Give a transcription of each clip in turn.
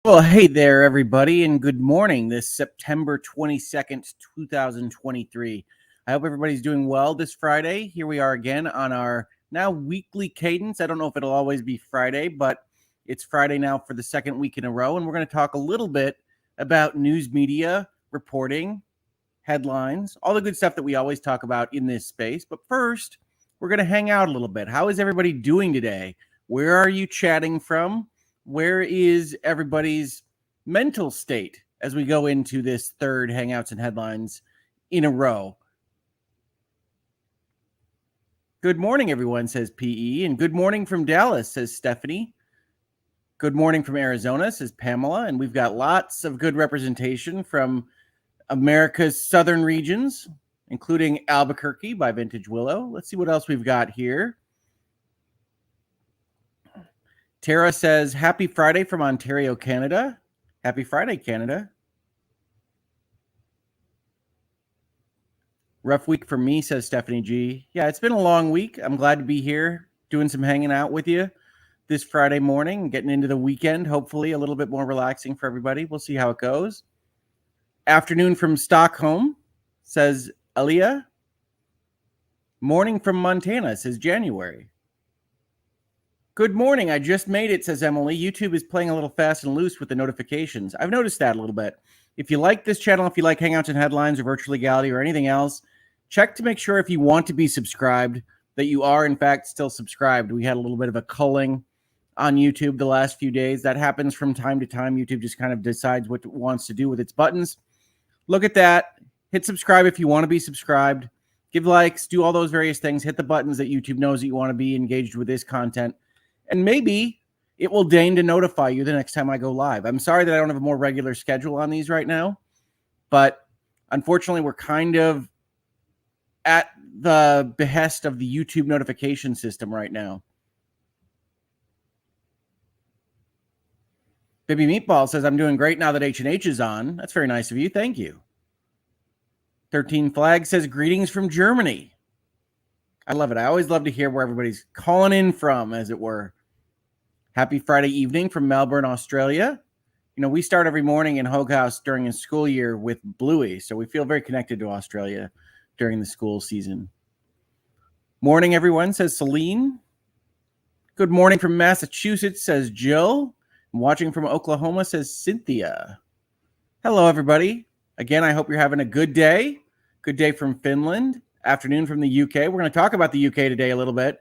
Well, hey there, everybody, and good morning this September 22nd, 2023. I hope everybody's doing well this Friday. Here we are again on our now weekly cadence. I don't know if it'll always be Friday, but it's Friday now for the second week in a row, and we're going to talk a little bit about news media, reporting, headlines, all the good stuff that we always talk about in this space. But first, we're going to hang out a little bit. How is everybody doing today? Where are you chatting from? Where is everybody's mental state as we go into this third Hangouts and Headlines in a row? Good morning, everyone, says PE. And good morning from Dallas, says Stephanie. Good morning from Arizona, says Pamela. And we've got lots of good representation from America's southern regions, including Albuquerque by Vintage Willow. Let's see what else we've got here. Tara says, happy Friday from Ontario, Canada. Happy Friday, Canada. Rough week for me, says Stephanie G. Yeah, it's been a long week. I'm glad to be here doing some hanging out with you this Friday morning, getting into the weekend, hopefully a little bit more relaxing for everybody. We'll see how it goes. Afternoon from Stockholm, says Aaliyah. Morning from Montana, says January. Good morning. I just made it, says Emily. YouTube is playing a little fast and loose with the notifications. I've noticed that a little bit. If you like this channel, if you like Hangouts and Headlines or Virtual Legality or anything else, check to make sure if you want to be subscribed that you are, in fact, still subscribed. We had a little bit of a culling on YouTube the last few days. That happens from time to time. YouTube just kind of decides what it wants to do with its buttons. Look at that. Hit subscribe if you want to be subscribed. Give likes. Do all those various things. Hit the buttons that YouTube knows that you want to be engaged with this content. And maybe it will deign to notify you the next time I go live. I'm sorry that I don't have a more regular schedule on these right now, but unfortunately, we're kind of at the behest of the YouTube notification system right now. Baby Meatball says, I'm doing great now that H&H is on. That's very nice of you. Thank you. 13 Flag says, greetings from Germany. I love it. I always love to hear where everybody's calling in from, as it were. Happy Friday evening from Melbourne, Australia. You know, we start every morning in Hoeg House during a school year with Bluey, so we feel very connected to Australia during the school season. Morning, everyone, says Celine. Good morning from Massachusetts, says Jill. Watching from Oklahoma, says Cynthia. Hello, everybody. Again, I hope you're having a good day. Good day from Finland. Afternoon from the UK. We're going to talk about the UK today a little bit.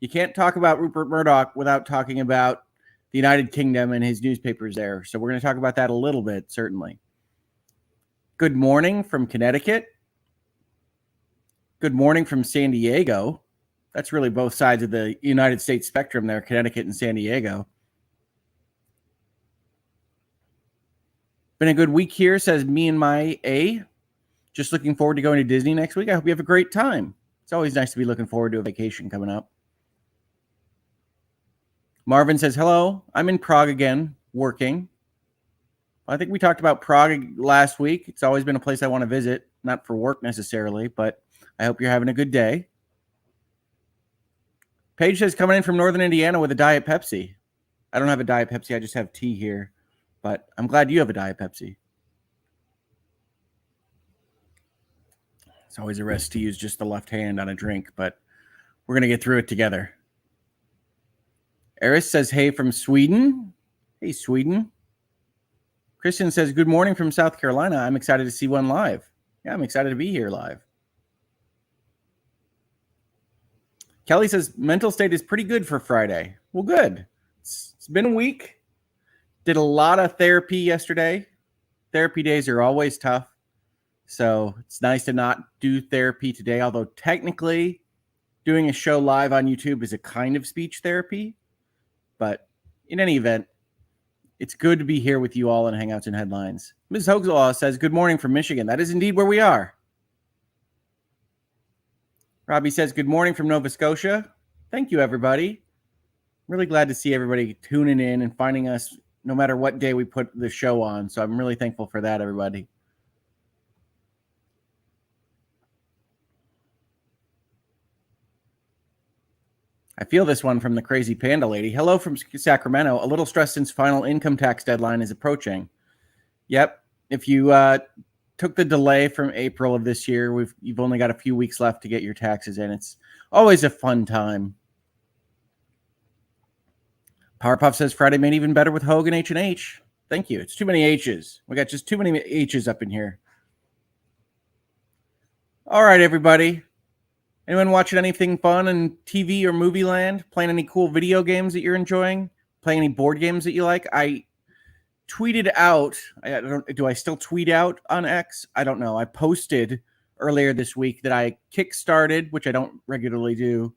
You can't talk about Rupert Murdoch without talking about the United Kingdom and his newspapers there. So we're going to talk about that a little bit, certainly. Good morning from Connecticut. Good morning from San Diego. That's really both sides of the United States spectrum there, Connecticut and San Diego. Been a good week here, says me and my A. Just looking forward to going to Disney next week. I hope you have a great time. It's always nice to be looking forward to a vacation coming up. Marvin says, hello, I'm in Prague again, working. I think we talked about Prague last week. It's always been a place I want to visit, not for work necessarily, but I hope you're having a good day. Paige says, coming in from Northern Indiana with a Diet Pepsi. I don't have a Diet Pepsi. I just have tea here, but I'm glad you have a Diet Pepsi. It's always a risk to use just the left hand on a drink, but we're going to get through it together. Eris says, hey, from Sweden. Hey, Sweden. Christian says, good morning from South Carolina. I'm excited to see one live. Yeah, I'm excited to be here live. Kelly says, mental state is pretty good for Friday. Well, good. It's been a week. Did a lot of therapy yesterday. Therapy days are always tough. So it's nice to not do therapy today, although technically doing a show live on YouTube is a kind of speech therapy. But in any event, it's good to be here with you all in Hangouts and Headlines. Ms. Hoeg Law says, good morning from Michigan. That is indeed where we are. Robbie says, good morning from Nova Scotia. Thank you, everybody. Really glad to see everybody tuning in and finding us no matter what day we put the show on. So I'm really thankful for that, everybody. I feel this one from the Crazy Panda Lady. Hello from Sacramento. A little stressed since final income tax deadline is approaching. Yep. If you took the delay from April of this year, you've only got a few weeks left to get your taxes in. It's always a fun time. Powerpuff says Friday made even better with Hoeg and H&H. Thank you. It's too many H's. We got just too many H's up in here. All right, everybody. Anyone watching anything fun in TV or movie land? Playing any cool video games that you're enjoying? Playing any board games that you like? I tweeted out. Do I still tweet out on X? I don't know. I posted earlier this week that I kickstarted, which I don't regularly do,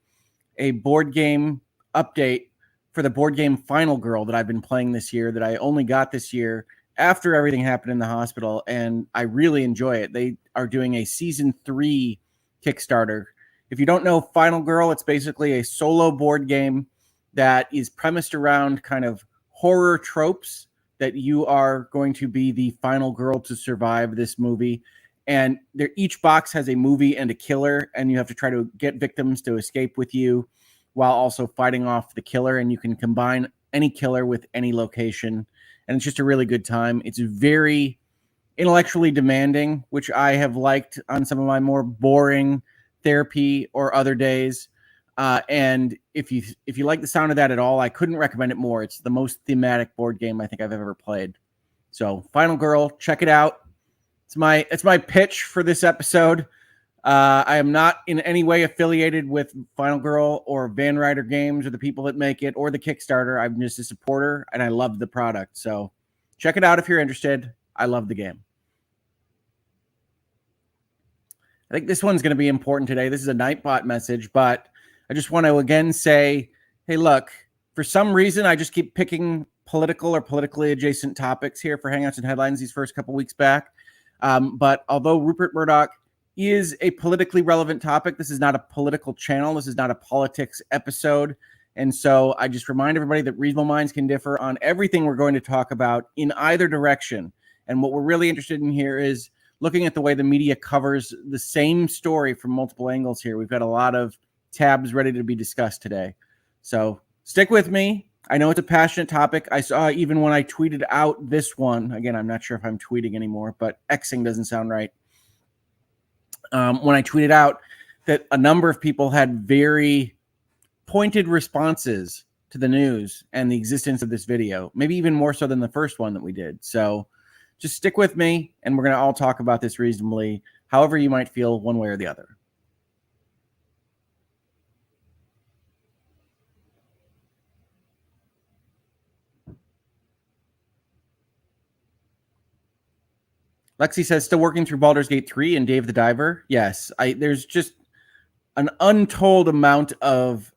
a board game update for the board game Final Girl that I've been playing this year, that I only got this year after everything happened in the hospital, and I really enjoy it. They are doing a season 3 Kickstarter. If you don't know Final Girl, it's basically a solo board game that is premised around kind of horror tropes, that you are going to be the final girl to survive this movie. And each box has a movie and a killer, and you have to try to get victims to escape with you while also fighting off the killer. And you can combine any killer with any location. And it's just a really good time. It's very intellectually demanding, which I have liked on some of my more boring therapy or other days. And if you like the sound of that at all, I couldn't recommend it more. It's the most thematic board game I think I've ever played. So Final Girl, check it out. It's my pitch for this episode. I am not in any way affiliated with Final Girl or Van Ryder Games or the people that make it or the Kickstarter. I'm just a supporter, and I love the product. So check it out if you're interested. I love the game. I think this one's going to be important today. This is a Nightbot message, but I just want to again say, hey, look, for some reason, I just keep picking political or politically adjacent topics here for Hangouts and Headlines these first couple weeks back. But although Rupert Murdoch is a politically relevant topic, this is not a political channel. This is not a politics episode. And so I just remind everybody that reasonable minds can differ on everything we're going to talk about in either direction. And what we're really interested in here is looking at the way the media covers the same story from multiple angles here. We've got a lot of tabs ready to be discussed today. So stick with me. I know it's a passionate topic. I saw even when I tweeted out this one, again, I'm not sure if I'm tweeting anymore, but Xing doesn't sound right. When I tweeted out that a number of people had very pointed responses to the news and the existence of this video, maybe even more so than the first one that we did. So just stick with me, and we're going to all talk about this reasonably, however you might feel one way or the other. Lexi says, still working through Baldur's Gate 3 and Dave the Diver. Yes, there's just an untold amount of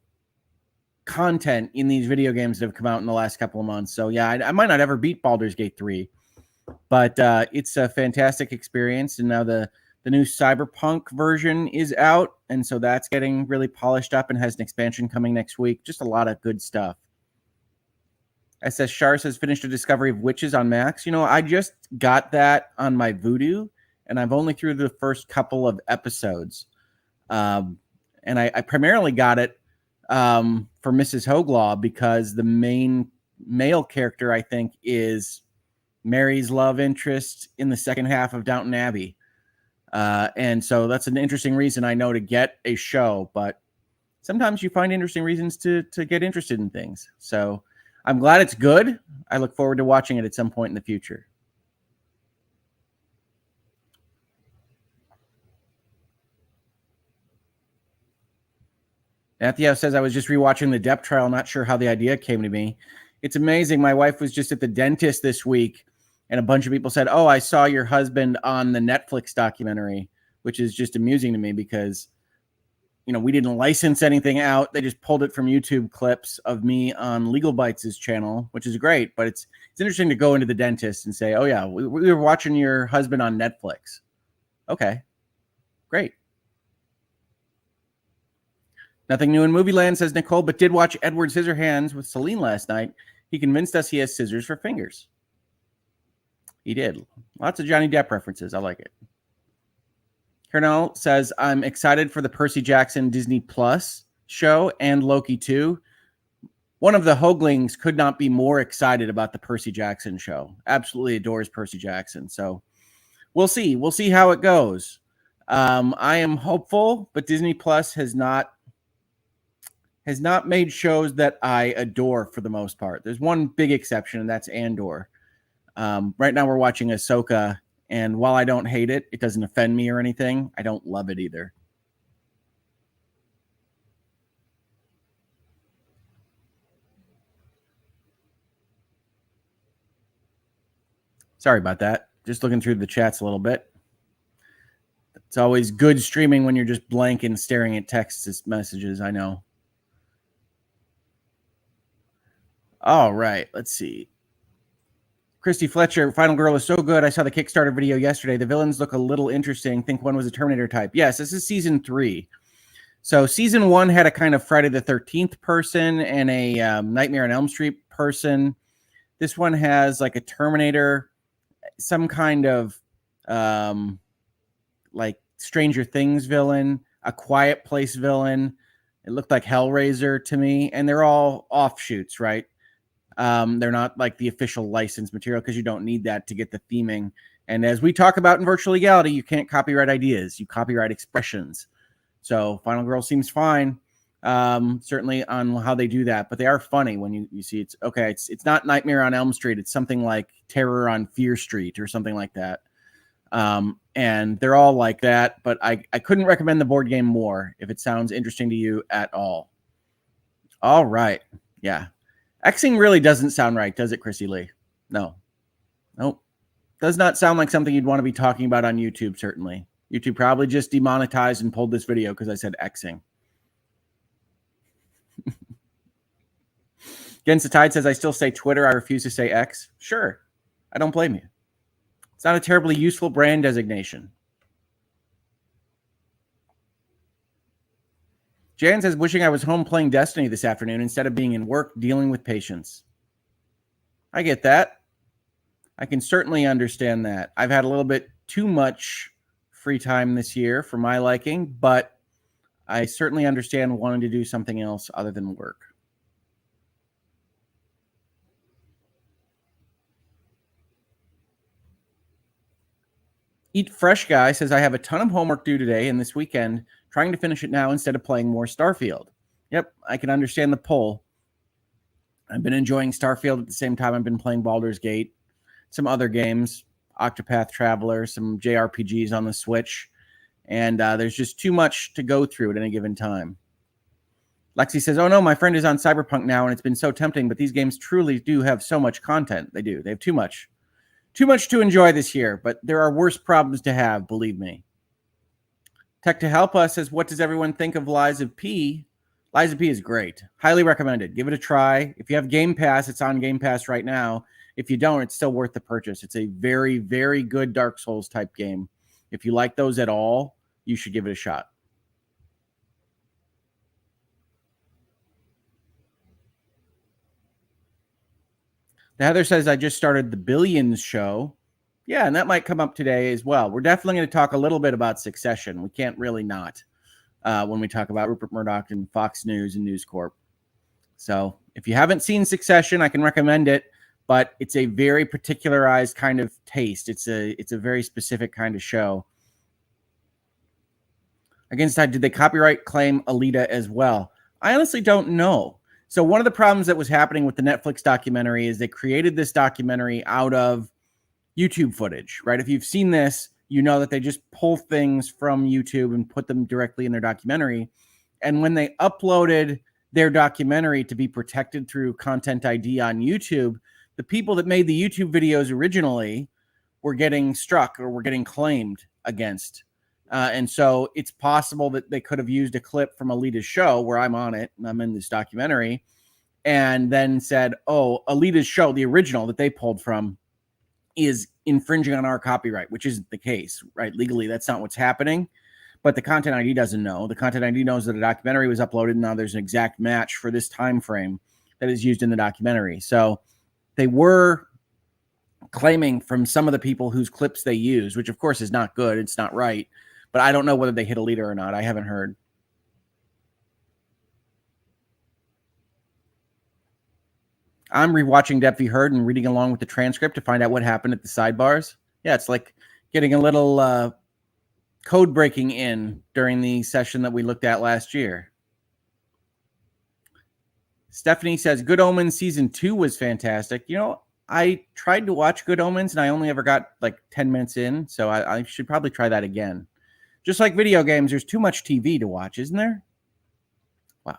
content in these video games that have come out in the last couple of months. So yeah, I might not ever beat Baldur's Gate 3, but it's a fantastic experience. And now the new Cyberpunk version is out, and so that's getting really polished up and has an expansion coming next week. Just a lot of good stuff. SS Shar says, finished a Discovery of Witches on Max. You know, I just got that on my Voodoo, and I've only through the first couple of episodes. And I primarily got it for Mrs. Hoeg Law because the main male character, I think, is Mary's love interest in the second half of Downton Abbey. And so that's an interesting reason I know to get a show, but sometimes you find interesting reasons to get interested in things. So I'm glad it's good. I look forward to watching it at some point in the future. Matthew says, I was just rewatching the Depp trial, not sure how the idea came to me. It's amazing. My wife was just at the dentist this week, and a bunch of people said, oh, I saw your husband on the Netflix documentary, which is just amusing to me because, you know, we didn't license anything out. They just pulled it from YouTube clips of me on Legal Bites' channel, which is great. But it's interesting to go into the dentist and say, oh, yeah, we were watching your husband on Netflix. Okay, great. Nothing new in Movie Land, says Nicole, but did watch Edward Scissorhands with Celine last night. He convinced us he has scissors for fingers. He did. Lots of Johnny Depp references. I like it. Colonel says, I'm excited for the Percy Jackson Disney Plus show and Loki 2. One of the Hoaglings could not be more excited about the Percy Jackson show. Absolutely adores Percy Jackson. So we'll see. We'll see how it goes. I am hopeful, but Disney Plus has not made shows that I adore for the most part. There's one big exception, and that's Andor. Right now we're watching Ahsoka, and while I don't hate it, it doesn't offend me or anything. I don't love it either. Sorry about that. Just looking through the chats a little bit. It's always good streaming when you're just blank and staring at text messages, I know. All right, let's see. Christy Fletcher, Final Girl is so good. I saw the Kickstarter video yesterday. The villains look a little interesting. Think one was a Terminator type. Yes, this is season 3. So season 1 had a kind of Friday the 13th person and a Nightmare on Elm Street person. This one has like a Terminator, some kind of like Stranger Things villain, a Quiet Place villain. It looked like Hellraiser to me, and they're all offshoots, right? They're not like the official licensed material because you don't need that to get the theming. And as we talk about in virtual legality, you can't copyright ideas, you copyright expressions. So Final Girl seems fine, certainly on how they do that. But they are funny when you see it's okay. It's not Nightmare on Elm Street. It's something like Terror on Fear Street or something like that. And they're all like that. But I couldn't recommend the board game more if it sounds interesting to you at all. All right. Yeah. Xing really doesn't sound right, does it, Chrissy Lee? No. Nope. Does not sound like something you'd want to be talking about on YouTube, certainly. YouTube probably just demonetized and pulled this video because I said Xing. Against the Tide says, I still say Twitter. I refuse to say X. Sure. I don't blame you. It's not a terribly useful brand designation. Jan says, wishing I was home playing Destiny this afternoon instead of being in work dealing with patients. I get that. I can certainly understand that. I've had a little bit too much free time this year for my liking, but I certainly understand wanting to do something else other than work. Eat Fresh Guy says, I have a ton of homework due today and this weekend, trying to finish it now instead of playing more Starfield. Yep, I can understand the pull. I've been enjoying Starfield at the same time I've been playing Baldur's Gate, some other games, Octopath Traveler, some JRPGs on the Switch, and there's just too much to go through at any given time. Lexi says, oh no, my friend is on Cyberpunk now, and it's been so tempting, but these games truly do have so much content. They do. They have too much. Too much to enjoy this year, but there are worse problems to have, believe me. Tech to Help Us says, what does everyone think of Lies of P? Lies of P is great. Highly recommended. Give it a try. If you have Game Pass, it's on Game Pass right now. If you don't, it's still worth the purchase. It's a very, very good Dark Souls type game. If you like those at all, you should give it a shot. The Heather says, I just started the Billions show. Yeah, and that might come up today as well. We're definitely going to talk a little bit about Succession. We can't really not when we talk about Rupert Murdoch and Fox News and News Corp. So if you haven't seen Succession, I can recommend it, but it's a very particularized kind of taste. It's a very specific kind of show. Against that, did they copyright claim Alita as well? I honestly don't know. So one of the problems that was happening with the Netflix documentary is they created this documentary out of YouTube footage, right? If you've seen this, you know that they just pull things from YouTube and put them directly in their documentary. And when they uploaded their documentary to be protected through Content ID on YouTube, the people that made the YouTube videos originally were getting struck or were getting claimed against. And so it's possible that they could have used a clip from Alita's show where I'm on it and I'm in this documentary and then said, oh, Alita's show, the original that they pulled from, is infringing on our copyright, which isn't the case, right? Legally, that's not what's happening. But the Content ID doesn't know. The Content ID knows that a documentary was uploaded. And now there's an exact match for this time frame that is used in the documentary. So they were claiming from some of the people whose clips they use, which of course is not good. It's not right. But I don't know whether they hit Alita or not. I haven't heard. I'm rewatching Depp v. Heard and reading along with the transcript to find out what happened at the sidebars. Yeah, it's like getting a little code breaking in during the session that we looked at last year. Stephanie says, Good Omens Season 2 was fantastic. You know, I tried to watch Good Omens and I only ever got like 10 minutes in, so I should probably try that again. Just like video games, there's too much TV to watch, isn't there? Wow.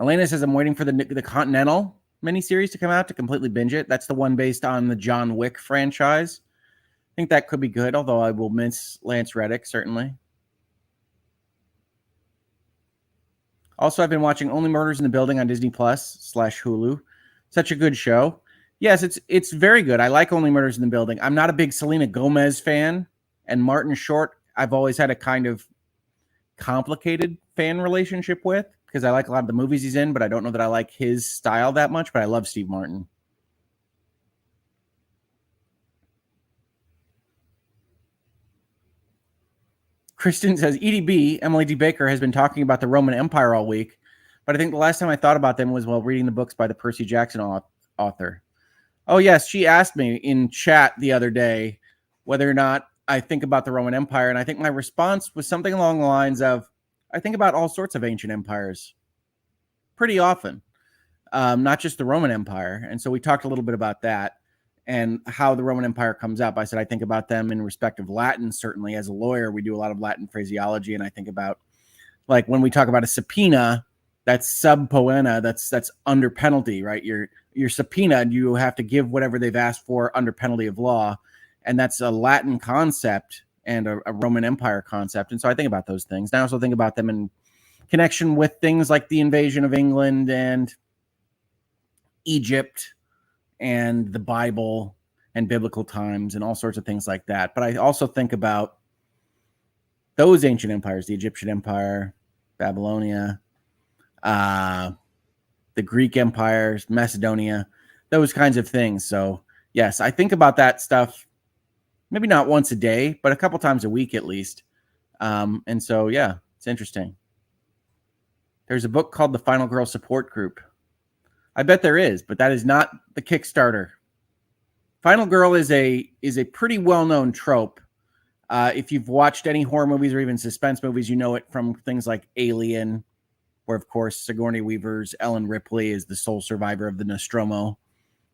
Elena says, I'm waiting for the Continental miniseries to come out to completely binge it. That's the one based on the John Wick franchise. I think that could be good, although I will miss Lance Reddick, certainly. Also, I've been watching Only Murders in the Building on Disney Plus / Hulu. Such a good show. Yes, it's very good. I like Only Murders in the Building. I'm not a big Selena Gomez fan, and Martin Short, I've always had a kind of complicated fan relationship with because I like a lot of the movies he's in, but I don't know that I like his style that much, but I love Steve Martin. Kristen says, EDB, Emily D. Baker, has been talking about the Roman Empire all week, but I think the last time I thought about them was while reading the books by the Percy Jackson author. Oh, yes, she asked me in chat the other day whether or not I think about the Roman Empire, and I think my response was something along the lines of, I think about all sorts of ancient empires pretty often, not just the Roman Empire. And so we talked a little bit about that and how the Roman Empire comes up. I said I think about them in respect of Latin. Certainly, as a lawyer, we do a lot of Latin phraseology, and I think about, like, when we talk about a subpoena, that's sub poena, that's under penalty, right? You're subpoenaed, you have to give whatever they've asked for under penalty of law, and that's a Latin concept and a Roman Empire concept. And so I think about those things. And I also think about them in connection with things like the invasion of England and Egypt and the Bible and biblical times and all sorts of things like that. But I also think about those ancient empires, the Egyptian Empire, Babylonia, the Greek empires, Macedonia, those kinds of things. So yes, I think about that stuff, maybe not once a day, but a couple times a week at least. And so, yeah, it's interesting. There's a book called The Final Girl Support Group. I bet there is, but that is not the Kickstarter. Final Girl is a pretty well-known trope. If you've watched any horror movies or even suspense movies, you know it from things like Alien, where, of course, Sigourney Weaver's Ellen Ripley is the sole survivor of the Nostromo,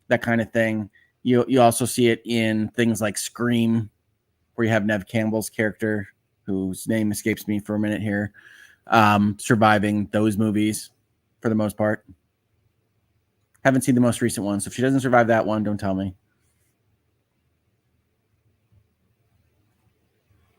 that kind of thing. You also see it in things like Scream, where you have Neve Campbell's character, whose name escapes me for a minute here, surviving those movies for the most part. Haven't seen the most recent one, so if she doesn't survive that one, don't tell me.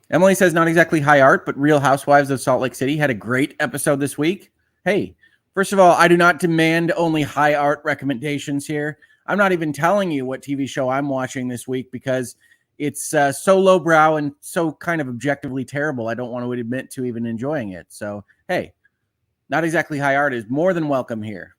Emily says, not exactly high art, but Real Housewives of Salt Lake City had a great episode this week. Hey, first of all, I do not demand only high art recommendations here. I'm not even telling you what TV show I'm watching this week because it's so lowbrow and so kind of objectively terrible. I don't want to admit to even enjoying it. So, hey, not exactly high art is more than welcome here.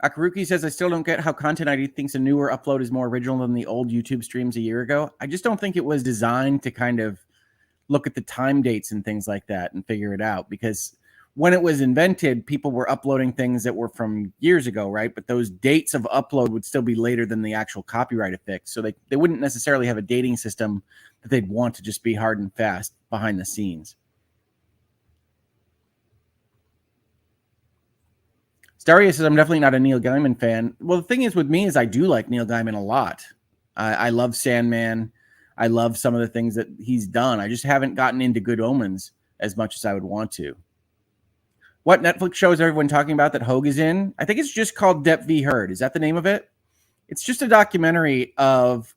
Akaruki says, I still don't get how Content ID thinks a newer upload is more original than the old YouTube streams a year ago. I just don't think it was designed to kind of look at the time dates and things like that and figure it out. Because when it was invented, people were uploading things that were from years ago, right? But those dates of upload would still be later than the actual copyright affix. So they wouldn't necessarily have a dating system that they'd want to just be hard and fast behind the scenes. Daria says, I'm definitely not a Neil Gaiman fan. Well, the thing is with me is I do like Neil Gaiman a lot. I love Sandman. I love some of the things that he's done. I just haven't gotten into Good Omens as much as I would want to. What Netflix show is everyone talking about that Hoeg is in? I think it's just called Depp v. Heard. Is that the name of it? It's just a documentary of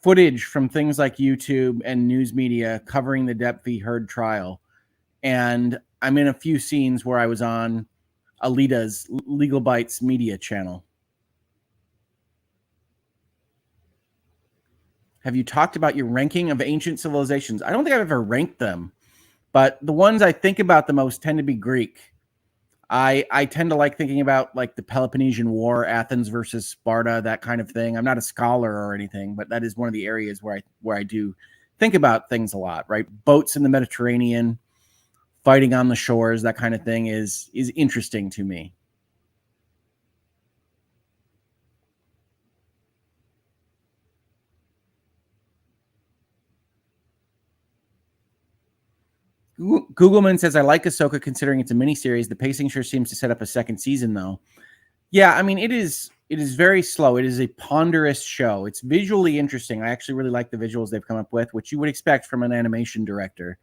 footage from things like YouTube and news media covering the Depp v. Heard trial. And I'm in a few scenes where I was on Alita's Legal Bites media channel. Have you talked about your ranking of ancient civilizations? I don't think I've ever ranked them, but the ones I think about the most tend to be Greek. I tend to like thinking about like the Peloponnesian War, Athens versus Sparta, that kind of thing. I'm not a scholar or anything, but that is one of the areas where I do think about things a lot, right? Boats in the Mediterranean, fighting on the shores, that kind of thing is interesting to me. Googleman says, I like Ahsoka considering it's a miniseries. The pacing sure seems to set up a second season, though. Yeah, I mean, it is very slow. It is a ponderous show. It's visually interesting. I actually really like the visuals they've come up with, which you would expect from an animation director.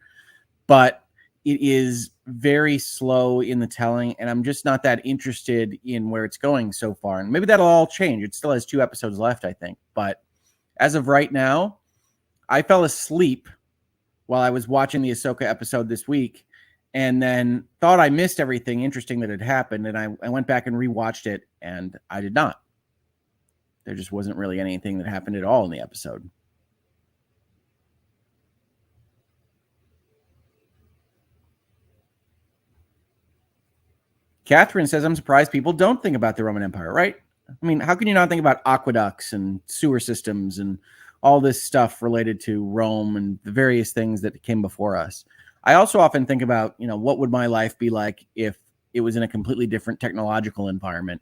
But it is very slow in the telling, and I'm just not that interested in where it's going so far. And maybe that'll all change. It still has 2 episodes left, I think. But as of right now, I fell asleep while I was watching the Ahsoka episode this week, and then thought I missed everything interesting that had happened, and I went back and rewatched it, and I did not. There just wasn't really anything that happened at all in the episode. Catherine says, I'm surprised people don't think about the Roman Empire, right? I mean, how can you not think about aqueducts and sewer systems and all this stuff related to Rome and the various things that came before us? I also often think about, what would my life be like if it was in a completely different technological environment?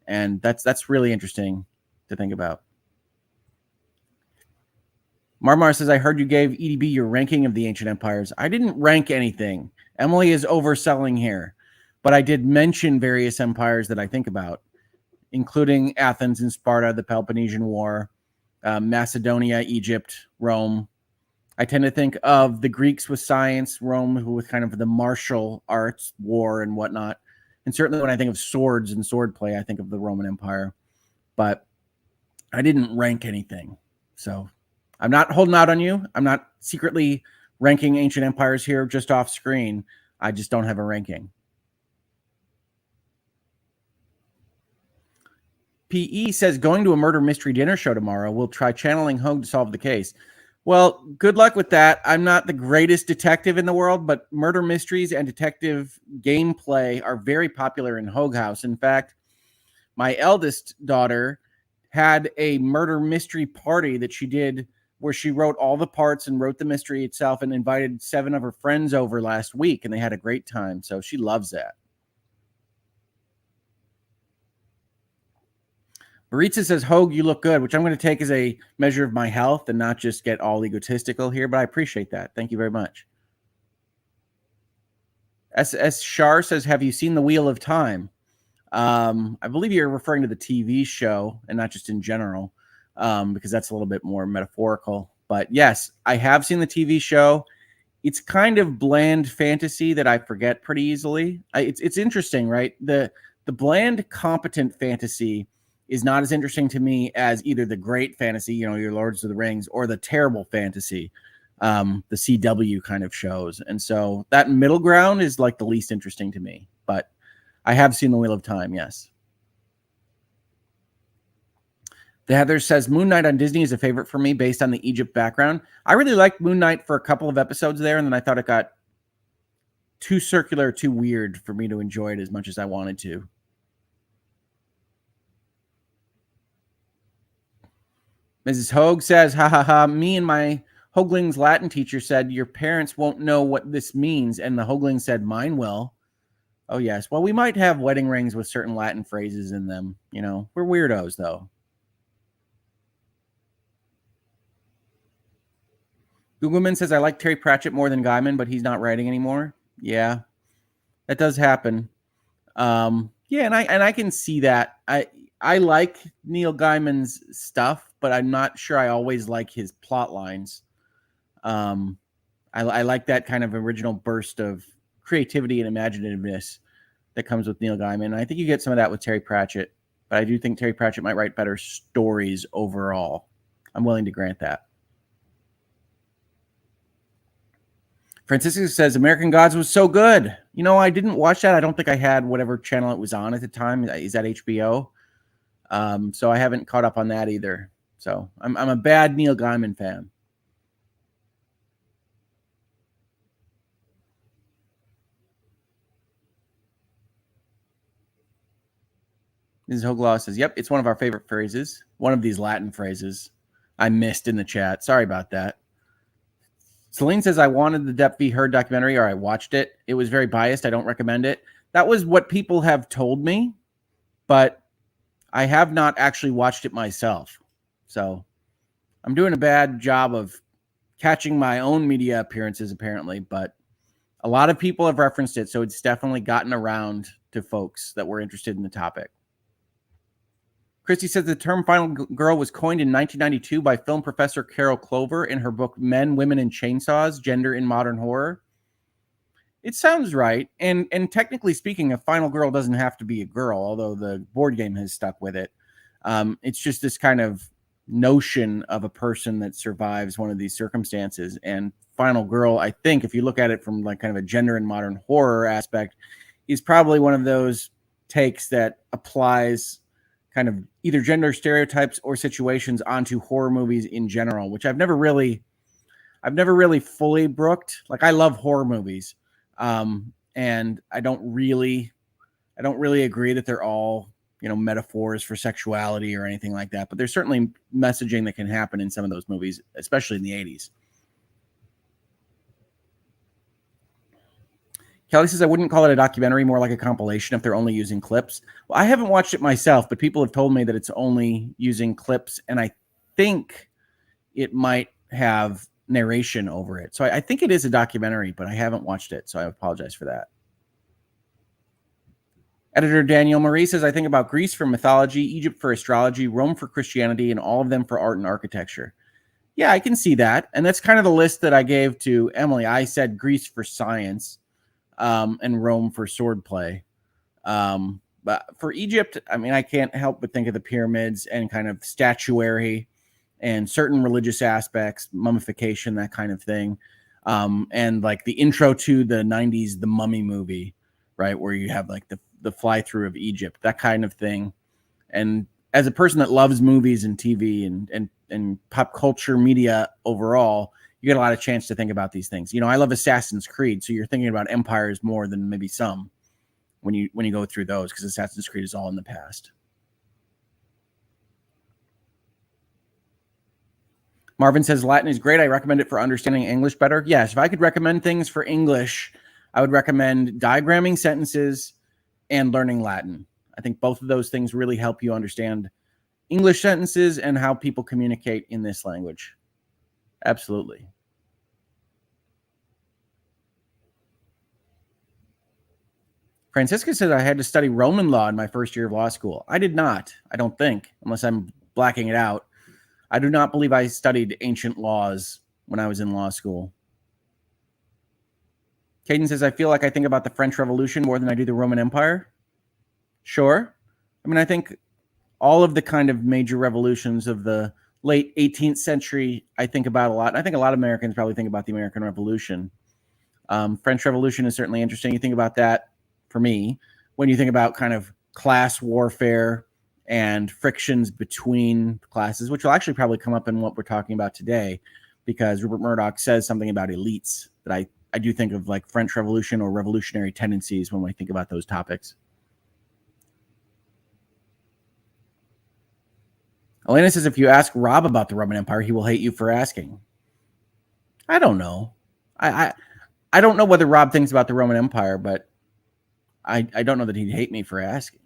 And that's really interesting to think about. Marmar says, I heard you gave EDB your ranking of the ancient empires. I didn't rank anything. Emily is overselling here. But I did mention various empires that I think about, including Athens and Sparta, the Peloponnesian War, Macedonia, Egypt, Rome. I tend to think of the Greeks with science, Rome with kind of the martial arts, war and whatnot. And certainly when I think of swords and swordplay, I think of the Roman Empire. But I didn't rank anything. So I'm not holding out on you. I'm not secretly ranking ancient empires here just off screen. I just don't have a ranking. PE says, going to a murder mystery dinner show tomorrow. We'll try channeling Hoeg to solve the case. Well, good luck with that. I'm not the greatest detective in the world, but murder mysteries and detective gameplay are very popular in Hoeg House. In fact, my eldest daughter had a murder mystery party that she did where she wrote all the parts and wrote the mystery itself and invited 7 of her friends over last week, and they had a great time. So she loves that. Baritza says, Hoeg, you look good, which I'm going to take as a measure of my health and not just get all egotistical here, but I appreciate that. Thank you very much. S.S. Shar says, have you seen The Wheel of Time? I believe you're referring to the TV show and not just in general, because that's a little bit more metaphorical. But yes, I have seen the TV show. It's kind of bland fantasy that I forget pretty easily. It's interesting, right? The bland, competent fantasy is not as interesting to me as either the great fantasy, your Lords of the Rings, or the terrible fantasy, the CW kind of shows. And so that middle ground is like the least interesting to me. But I have seen The Wheel of Time, yes. The Heather says, Moon Knight on Disney is a favorite for me based on the Egypt background. I really liked Moon Knight for a couple of episodes there, and then I thought it got too circular, too weird for me to enjoy it as much as I wanted to. Mrs. Hoeg says, ha ha ha, me and my Hoagling's Latin teacher said, your parents won't know what this means. And the Hoagling said, mine will. Oh, yes. Well, we might have wedding rings with certain Latin phrases in them. We're weirdos, though. Googleman says, I like Terry Pratchett more than Gaiman, but he's not writing anymore. Yeah, that does happen. Yeah, and I can see that. I like Neil Gaiman's stuff, but I'm not sure I always like his plot lines. I like that kind of original burst of creativity and imaginativeness that comes with Neil Gaiman. And I think you get some of that with Terry Pratchett, but I do think Terry Pratchett might write better stories overall. I'm willing to grant that. Francisco says, American Gods was so good. I didn't watch that. I don't think I had whatever channel it was on at the time. Is that HBO? So I haven't caught up on that either. So I'm a bad Neil Gaiman fan. Mrs. Hoeg Law says, yep, it's one of our favorite phrases. One of these Latin phrases I missed in the chat. Sorry about that. Celine says, I wanted the Depp v. Heard documentary, or I watched it. It was very biased. I don't recommend it. That was what people have told me, but I have not actually watched it myself. So I'm doing a bad job of catching my own media appearances, apparently, but a lot of people have referenced it, so it's definitely gotten around to folks that were interested in the topic. Christy says the term final girl was coined in 1992 by film professor Carol Clover in her book Men, Women, and Chainsaws, Gender in Modern Horror. It sounds right. And technically speaking, a final girl doesn't have to be a girl, although the board game has stuck with it. It's just this kind of notion of a person that survives one of these circumstances. And final girl, I think, if you look at it from like kind of a gender in modern horror aspect, is probably one of those takes that applies kind of either gender stereotypes or situations onto horror movies in general, which I've never really fully brooked. Like, I love horror movies. And I don't really agree that they're all, metaphors for sexuality or anything like that. But there's certainly messaging that can happen in some of those movies, especially in the 80s. Kelly says, I wouldn't call it a documentary, more like a compilation if they're only using clips. Well, I haven't watched it myself, but people have told me that it's only using clips, and I think it might have narration over it. So I think it is a documentary, but I haven't watched it, so I apologize for that. Editor Daniel Marie says, I think about Greece for mythology, Egypt for astrology, Rome for Christianity, and all of them for art and architecture. Yeah, I can see that. And that's kind of the list that I gave to Emily. I said Greece for science, and Rome for swordplay. But for Egypt, I mean, I can't help but think of the pyramids and kind of statuary and certain religious aspects, mummification, that kind of thing. And like the intro to the 90s, the Mummy movie, right, where you have like the fly through of Egypt, that kind of thing. And as a person that loves movies and TV and pop culture media overall, you get a lot of chance to think about these things. I love Assassin's Creed, so you're thinking about empires more than maybe some when you go through those, because Assassin's Creed is all in the past. Marvin says Latin is great. I recommend it for understanding English better. Yes, if I could recommend things for English, I would recommend diagramming sentences and learning Latin. I think both of those things really help you understand English sentences and how people communicate in this language. Absolutely. Francisca said I had to study Roman law in my first year of law school. I did not, I don't think, unless I'm blacking it out. I do not believe I studied ancient laws when I was in law school. Caden says, I feel like I think about the French Revolution more than I do the Roman Empire. Sure. I mean, I think all of the kind of major revolutions of the late 18th century, I think about a lot. And I think a lot of Americans probably think about the American Revolution. French Revolution is certainly interesting. You think about that, for me, when you think about kind of class warfare and frictions between classes, which will actually probably come up in what we're talking about today, because Rupert Murdoch says something about elites that I do think of, like French Revolution or revolutionary tendencies when we think about those topics. Elena says, if you ask Rob about the Roman Empire, he will hate you for asking. I don't know. I don't know whether Rob thinks about the Roman Empire, but I don't know that he'd hate me for asking.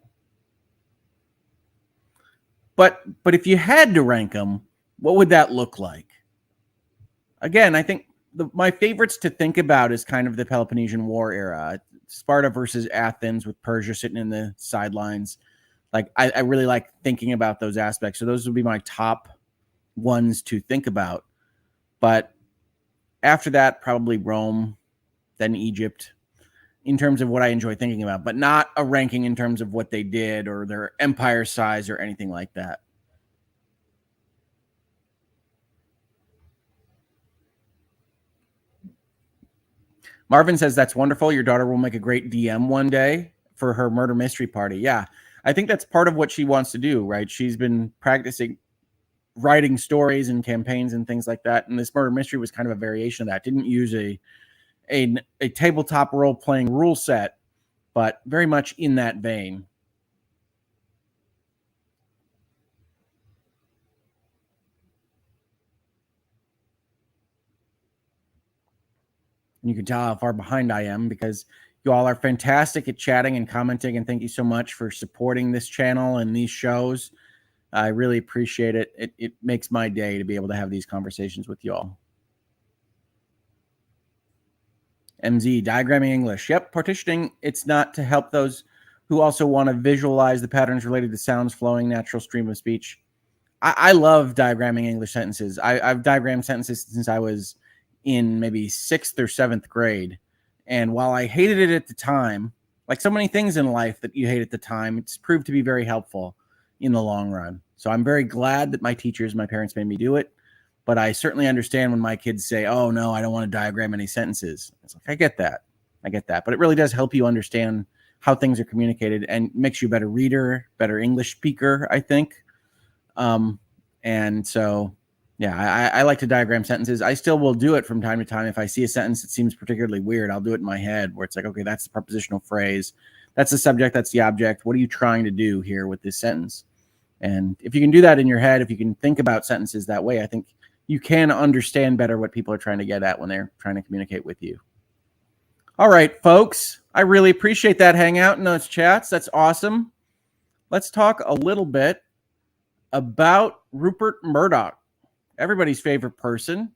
But if you had to rank them, what would that look like? Again, I think my favorites to think about is kind of the Peloponnesian War era, Sparta versus Athens with Persia sitting in the sidelines. Like, I really like thinking about those aspects. So those would be my top ones to think about. But after that, probably Rome, then Egypt, in terms of what I enjoy thinking about, but not a ranking in terms of what they did or their empire size or anything like that. Marvin says, that's wonderful. Your daughter will make a great DM one day for her murder mystery party. Yeah, I think that's part of what she wants to do, right? She's been practicing writing stories and campaigns and things like that. And this murder mystery was kind of a variation of that. Didn't use a tabletop role-playing rule set, but very much in that vein. And you can tell how far behind I am because you all are fantastic at chatting and commenting. And thank you so much for supporting this channel and these shows. I really appreciate it. It makes my day to be able to have these conversations with you all. MZ, diagramming English. Yep, partitioning, it's not to help those who also want to visualize the patterns related to sounds flowing, natural stream of speech. I love diagramming English sentences. I've diagrammed sentences since I was in maybe 6th or 7th grade. And while I hated it at the time, like so many things in life that you hate at the time, it's proved to be very helpful in the long run. So I'm very glad that my teachers, my parents made me do it. But I certainly understand when my kids say, oh, no, I don't want to diagram any sentences. It's like, I get that. But it really does help you understand how things are communicated and makes you a better reader, better English speaker, I think. And so, yeah, I like to diagram sentences. I still will do it from time to time. If I see a sentence that seems particularly weird, I'll do it in my head where it's like, okay, that's the prepositional phrase. That's the subject. That's the object. What are you trying to do here with this sentence? And if you can do that in your head, if you can think about sentences that way, I think you can understand better what people are trying to get at when they're trying to communicate with you. All right, folks, I really appreciate that hangout in those chats. That's awesome. Let's talk a little bit about Rupert Murdoch, everybody's favorite person.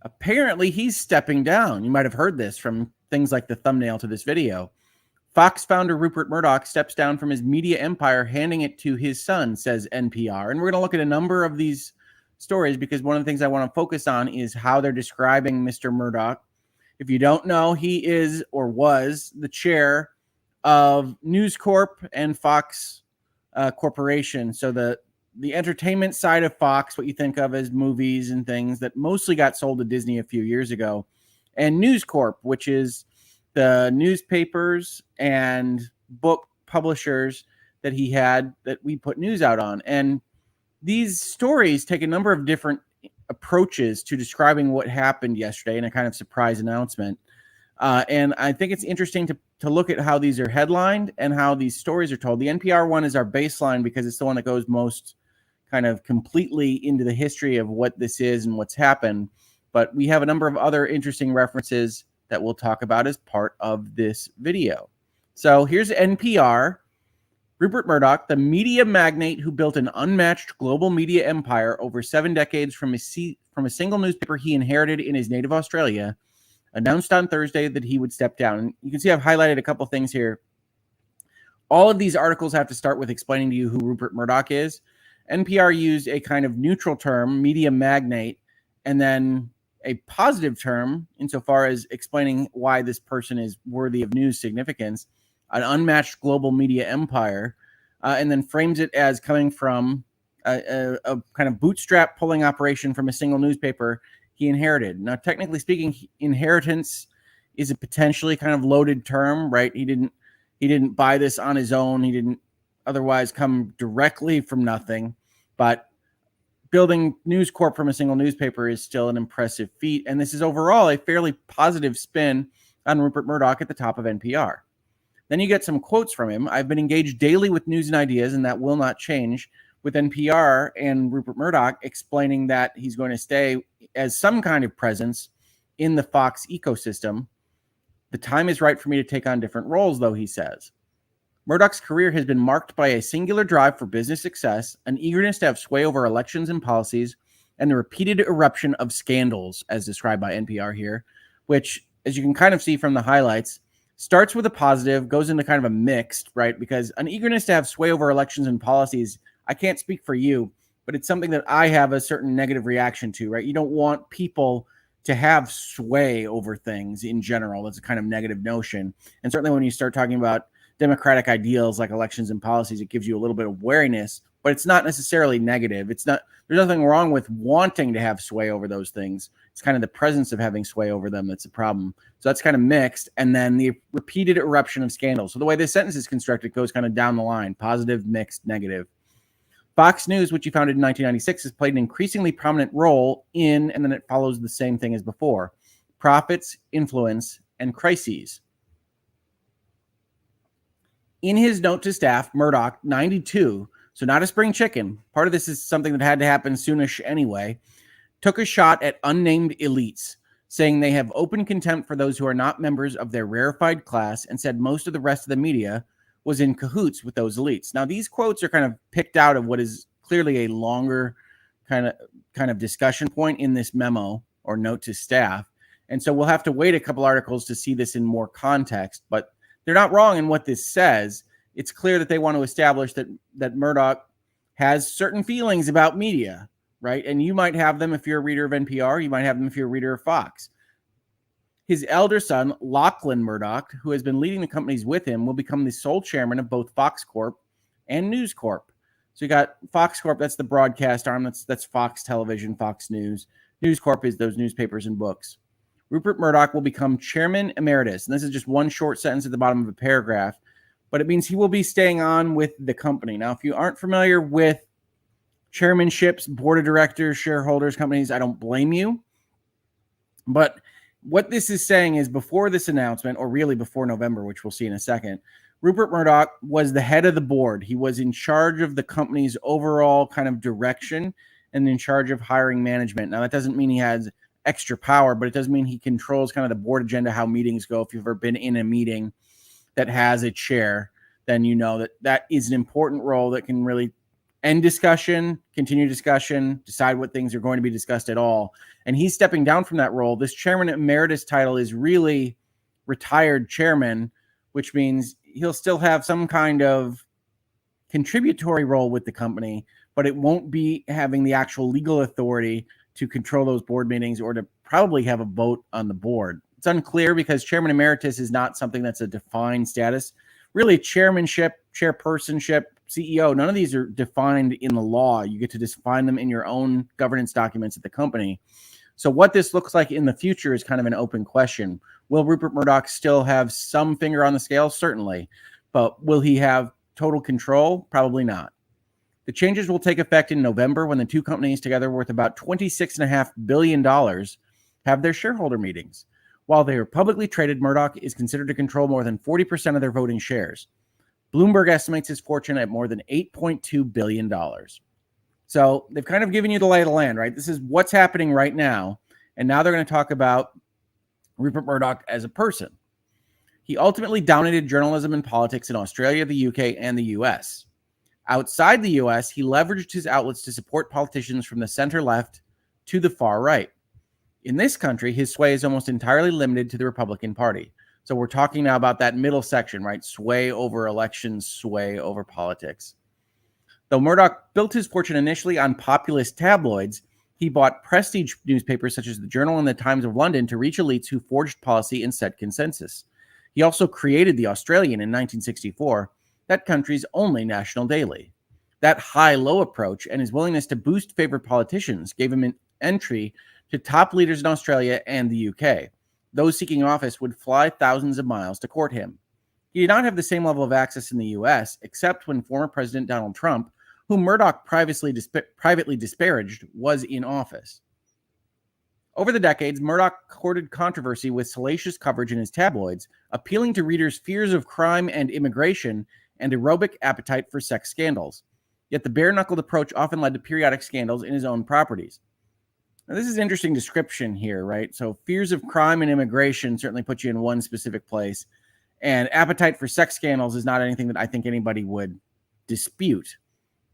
Apparently, he's stepping down. You might have heard this from things like the thumbnail to this video. Fox founder Rupert Murdoch steps down from his media empire, handing it to his son, says NPR. And we're going to look at a number of these stories because one of the things I want to focus on is how they're describing Mr. Murdoch. If you don't know, he is or was the chair of News Corp and Fox Corporation. So the entertainment side of Fox, what you think of as movies and things that mostly got sold to Disney a few years ago, and News Corp, which is the newspapers and book publishers that he had that we put news out on. And these stories take a number of different approaches to describing what happened yesterday in a kind of surprise announcement. And I think it's interesting to look at how these are headlined and how these stories are told. The NPR one is our baseline because it's the one that goes most kind of completely into the history of what this is and what's happened. But we have a number of other interesting references that we'll talk about as part of this video. So here's NPR. Rupert Murdoch, the media magnate who built an unmatched global media empire over 7 decades from a single newspaper he inherited in his native Australia, announced on Thursday that he would step down. And you can see I've highlighted a couple things here. All of these articles have to start with explaining to you who Rupert Murdoch is. NPR used a kind of neutral term, media magnate, and then a positive term insofar as explaining why this person is worthy of news significance, an unmatched global media empire, and then frames it as coming from a kind of bootstrap pulling operation from a single newspaper he inherited. Now, technically speaking, inheritance is a potentially kind of loaded term, right? He didn't buy this on his own. He didn't otherwise come directly from nothing, but building News Corp from a single newspaper is still an impressive feat. And this is overall a fairly positive spin on Rupert Murdoch at the top of NPR. Then you get some quotes from him. I've been engaged daily with news and ideas, and that will not change, with NPR and Rupert Murdoch explaining that he's going to stay as some kind of presence in the Fox ecosystem. The time is right for me to take on different roles, though, he says. Murdoch's career has been marked by a singular drive for business success, an eagerness to have sway over elections and policies, and the repeated eruption of scandals, as described by NPR here, which, as you can kind of see from the highlights, starts with a positive, goes into kind of a mixed, right? Because an eagerness to have sway over elections and policies, I can't speak for you, but it's something that I have a certain negative reaction to, right? You don't want people to have sway over things in general. That's a kind of negative notion. And certainly when you start talking about democratic ideals like elections and policies, it gives you a little bit of wariness, but it's not necessarily negative. There's nothing wrong with wanting to have sway over those things. It's kind of the presence of having sway over them that's a problem. So that's kind of mixed. And then the repeated eruption of scandals. So the way this sentence is constructed goes kind of down the line, positive, mixed, negative. Fox News, which he founded in 1996, has played an increasingly prominent role in, and then it follows the same thing as before, profits, influence, and crises. In his note to staff, Murdoch, 92, so not a spring chicken, part of this is something that had to happen soonish anyway, took a shot at unnamed elites, saying they have open contempt for those who are not members of their rarefied class, and said most of the rest of the media was in cahoots with those elites. Now, these quotes are kind of picked out of what is clearly a longer kind of discussion point in this memo or note to staff. And so we'll have to wait a couple articles to see this in more context, but they're not wrong in what this says. It's clear that they want to establish that Murdoch has certain feelings about media, right? And you might have them if you're a reader of NPR. You might have them if you're a reader of Fox. His elder son, Lachlan Murdoch, who has been leading the companies with him, will become the sole chairman of both Fox Corp and News Corp. So you got Fox Corp, that's the broadcast arm. That's Fox Television, Fox News. News Corp is those newspapers and books. Rupert Murdoch will become chairman emeritus. And this is just one short sentence at the bottom of a paragraph, but it means he will be staying on with the company. Now, if you aren't familiar with chairmanships, board of directors, shareholders, companies, I don't blame you. But what this is saying is before this announcement, or really before November, which we'll see in a second, Rupert Murdoch was the head of the board. He was in charge of the company's overall kind of direction and in charge of hiring management. Now, that doesn't mean he has extra power, but it does mean he controls kind of the board agenda, how meetings go. If you've ever been in a meeting that has a chair, then you know that is an important role that can really end discussion, continue discussion, decide what things are going to be discussed at all. And he's stepping down from that role. This chairman emeritus title is really retired chairman, which means he'll still have some kind of contributory role with the company, but it won't be having the actual legal authority to control those board meetings or to probably have a vote on the board. It's unclear because chairman emeritus is not something that's a defined status. Really, chairmanship, chairpersonship, CEO, none of these are defined in the law. You get to define them in your own governance documents at the company. So what this looks like in the future is kind of an open question. Will Rupert Murdoch still have some finger on the scale? Certainly. But will he have total control? Probably not. The changes will take effect in November when the two companies, together worth about $26.5 billion, have their shareholder meetings. While they are publicly traded, Murdoch is considered to control more than 40% of their voting shares. Bloomberg estimates his fortune at more than $8.2 billion. So they've kind of given you the lay of the land, right? This is what's happening right now. And now they're going to talk about Rupert Murdoch as a person. He ultimately dominated journalism and politics in Australia, the UK, and the US. Outside the US, he leveraged his outlets to support politicians from the center left to the far right. In this country, his sway is almost entirely limited to the Republican Party. So we're talking now about that middle section, right? Sway over elections, sway over politics. Though Murdoch built his fortune initially on populist tabloids, he bought prestige newspapers such as the Journal and the Times of London to reach elites who forged policy and set consensus. He also created the Australian in 1964, that country's only national daily. That high-low approach and his willingness to boost favored politicians gave him an entry to top leaders in Australia and the UK. Those seeking office would fly thousands of miles to court him. He did not have the same level of access in the US, except when former President Donald Trump, whom Murdoch privately disparaged, was in office. Over the decades, Murdoch courted controversy with salacious coverage in his tabloids, appealing to readers' fears of crime and immigration and aerobic appetite for sex scandals. Yet the bare-knuckled approach often led to periodic scandals in his own properties. Now, this is an interesting description here, right? So fears of crime and immigration certainly put you in one specific place. And appetite for sex scandals is not anything that I think anybody would dispute.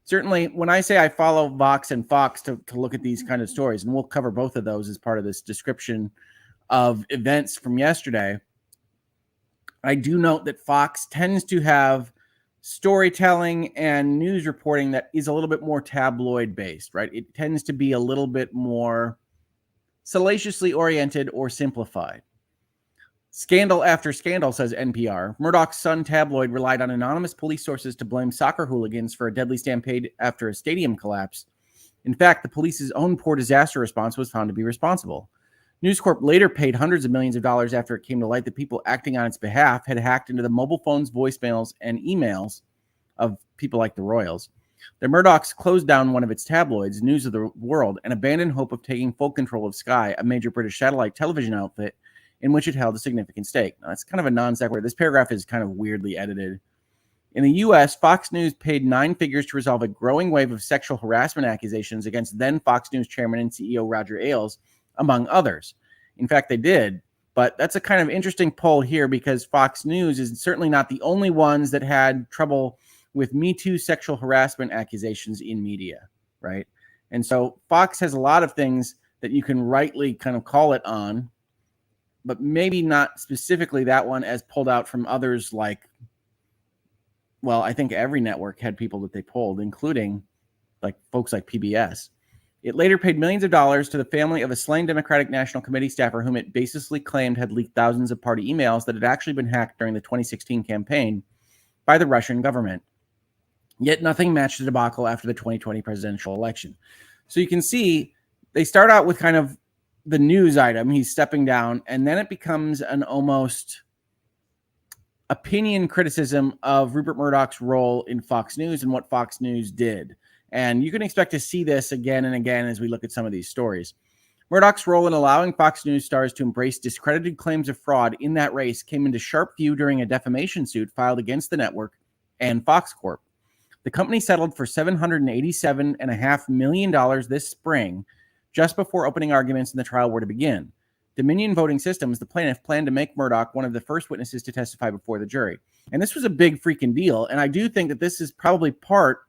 Certainly, when I say I follow Vox and Fox to look at these kind of stories, and we'll cover both of those as part of this description of events from yesterday, I do note that Fox tends to have storytelling and news reporting that is a little bit more tabloid based, right? It tends to be a little bit more salaciously oriented or simplified. Scandal after scandal, says NPR. Murdoch's Sun tabloid relied on anonymous police sources to blame soccer hooligans for a deadly stampede after a stadium collapse. In fact, the police's own poor disaster response was found to be responsible. News Corp later paid hundreds of millions of dollars after it came to light that people acting on its behalf had hacked into the mobile phones, voicemails, and emails of people like the Royals. The Murdochs closed down one of its tabloids, News of the World, and abandoned hope of taking full control of Sky, a major British satellite television outfit in which it held a significant stake. Now, that's kind of a non sequitur. This paragraph is kind of weirdly edited. In the U.S., Fox News paid 9 figures to resolve a growing wave of sexual harassment accusations against then Fox News chairman and CEO Roger Ailes, among others. In fact, they did. But that's a kind of interesting poll here because Fox News is certainly not the only ones that had trouble with Me Too sexual harassment accusations in media, right? And so Fox has a lot of things that you can rightly kind of call it on, but maybe not specifically that one as pulled out from others like, well, I think every network had people that they pulled, including like folks like PBS. It later paid millions of dollars to the family of a slain Democratic National Committee staffer whom it baselessly claimed had leaked thousands of party emails that had actually been hacked during the 2016 campaign by the Russian government. Yet nothing matched the debacle after the 2020 presidential election. So you can see they start out with kind of the news item, he's stepping down, and then it becomes an almost opinion criticism of Rupert Murdoch's role in Fox News and what Fox News did. And you can expect to see this again and again as we look at some of these stories. Murdoch's role in allowing Fox News stars to embrace discredited claims of fraud in that race came into sharp view during a defamation suit filed against the network and Fox Corp. The company settled for $787.5 million this spring, just before opening arguments in the trial were to begin. Dominion Voting Systems, the plaintiff, planned to make Murdoch one of the first witnesses to testify before the jury. And this was a big freaking deal. And I do think that this is probably part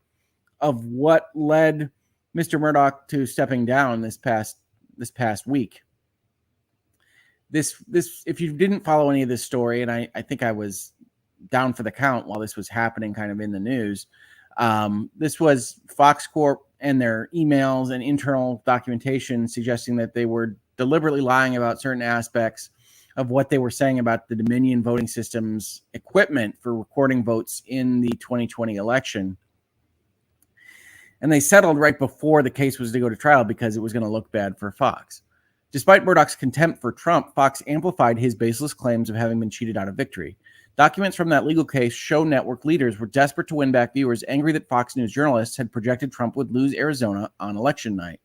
of what led Mr. Murdoch to stepping down this past week. This if you didn't follow any of this story, and I think I was down for the count while this was happening kind of in the news, this was Fox Corp and their emails and internal documentation suggesting that they were deliberately lying about certain aspects of what they were saying about the Dominion Voting Systems equipment for recording votes in the 2020 election. And they settled right before the case was to go to trial because it was going to look bad for Fox. Despite Murdoch's contempt for Trump, Fox amplified his baseless claims of having been cheated out of victory. Documents from that legal case show network leaders were desperate to win back viewers, angry that Fox News journalists had projected Trump would lose Arizona on election night.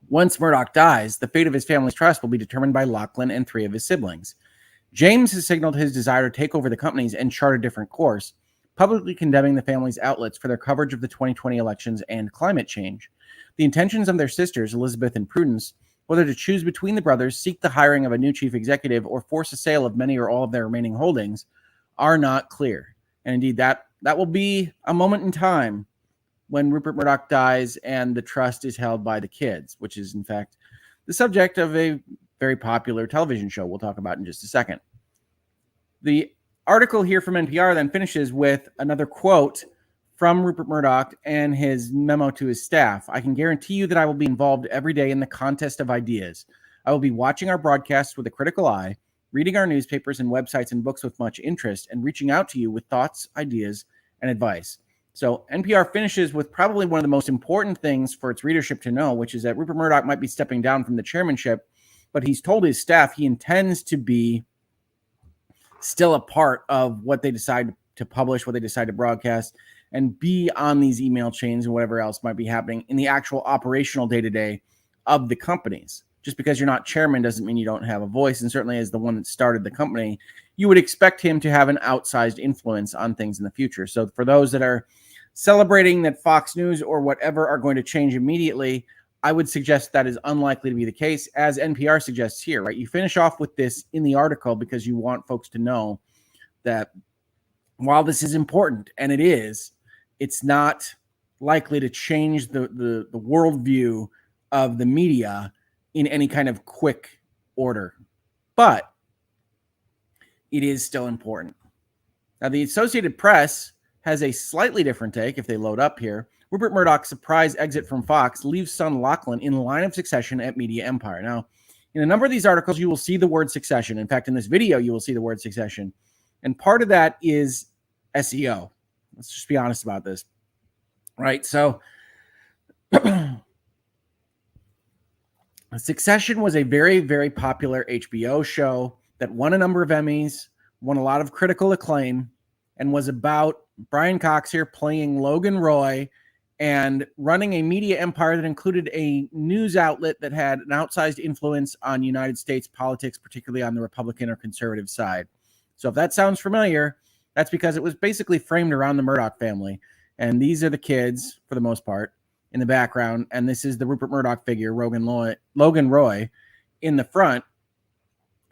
Once Murdoch dies, the fate of his family's trust will be determined by Lachlan and 3 of his siblings. James has signaled his desire to take over the companies and chart a different course, publicly condemning the family's outlets for their coverage of the 2020 elections and climate change. The intentions of their sisters, Elizabeth and Prudence, whether to choose between the brothers, seek the hiring of a new chief executive, or force a sale of many or all of their remaining holdings, are not clear. And indeed, that will be a moment in time when Rupert Murdoch dies and the trust is held by the kids, which is, in fact, the subject of a very popular television show we'll talk about in just a second. The article here from NPR then finishes with another quote from Rupert Murdoch and his memo to his staff. I can guarantee you that I will be involved every day in the contest of ideas. I will be watching our broadcasts with a critical eye, reading our newspapers and websites and books with much interest, and reaching out to you with thoughts, ideas, and advice. So NPR finishes with probably one of the most important things for its readership to know, which is that Rupert Murdoch might be stepping down from the chairmanship, but he's told his staff he intends to be still a part of what they decide to publish, what they decide to broadcast, and be on these email chains and whatever else might be happening in the actual operational day-to-day of the companies. Just because you're not chairman doesn't mean you don't have a voice. And certainly as the one that started the company, you would expect him to have an outsized influence on things in the future. So for those that are celebrating that Fox News or whatever are going to change immediately, I would suggest that is unlikely to be the case, as NPR suggests here, right? You finish off with this in the article because you want folks to know that while this is important, and it is, it's not likely to change the worldview of the media in any kind of quick order. But it is still important. Now, the Associated Press has a slightly different take if they load up here. Rupert Murdoch's surprise exit from Fox leaves son Lachlan in line of succession at Media Empire. Now, in a number of these articles, you will see the word succession. In fact, in this video, you will see the word succession. And part of that is SEO. Let's just be honest about this, right? So Succession was a very, very popular HBO show that won a number of Emmys, won a lot of critical acclaim, and was about Brian Cox here playing Logan Roy and running a media empire that included a news outlet that had an outsized influence on United States politics, particularly on the Republican or conservative side. So if that sounds familiar, That's because it was basically framed around the Murdoch family. And these are the kids, for the most part, in the background. And this is the Rupert Murdoch figure, Logan Roy, in the front.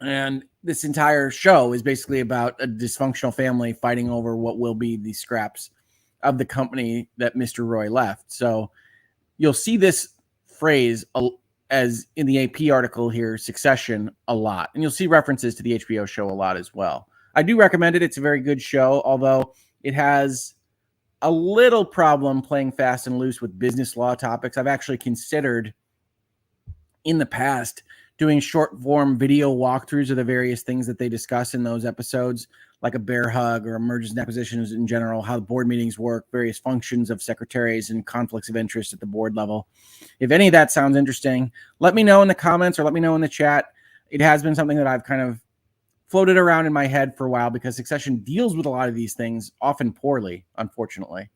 And this entire show is basically about a dysfunctional family fighting over what will be the scraps of the company that Mr. Roy left. So you'll see this phrase as in the AP article here, Succession, a lot. And you'll see references to the HBO show a lot as well. I do recommend it. It's a very good show, although it has a little problem playing fast and loose with business law topics. I've actually considered in the past doing short form video walkthroughs of the various things that they discuss in those episodes, like a bear hug or mergers and acquisitions in general, how the board meetings work, various functions of secretaries and conflicts of interest at the board level. If any of that sounds interesting, let me know in the comments or let me know in the chat. It has been something that I've kind of floated around in my head for a while because Succession deals with a lot of these things, often poorly, unfortunately.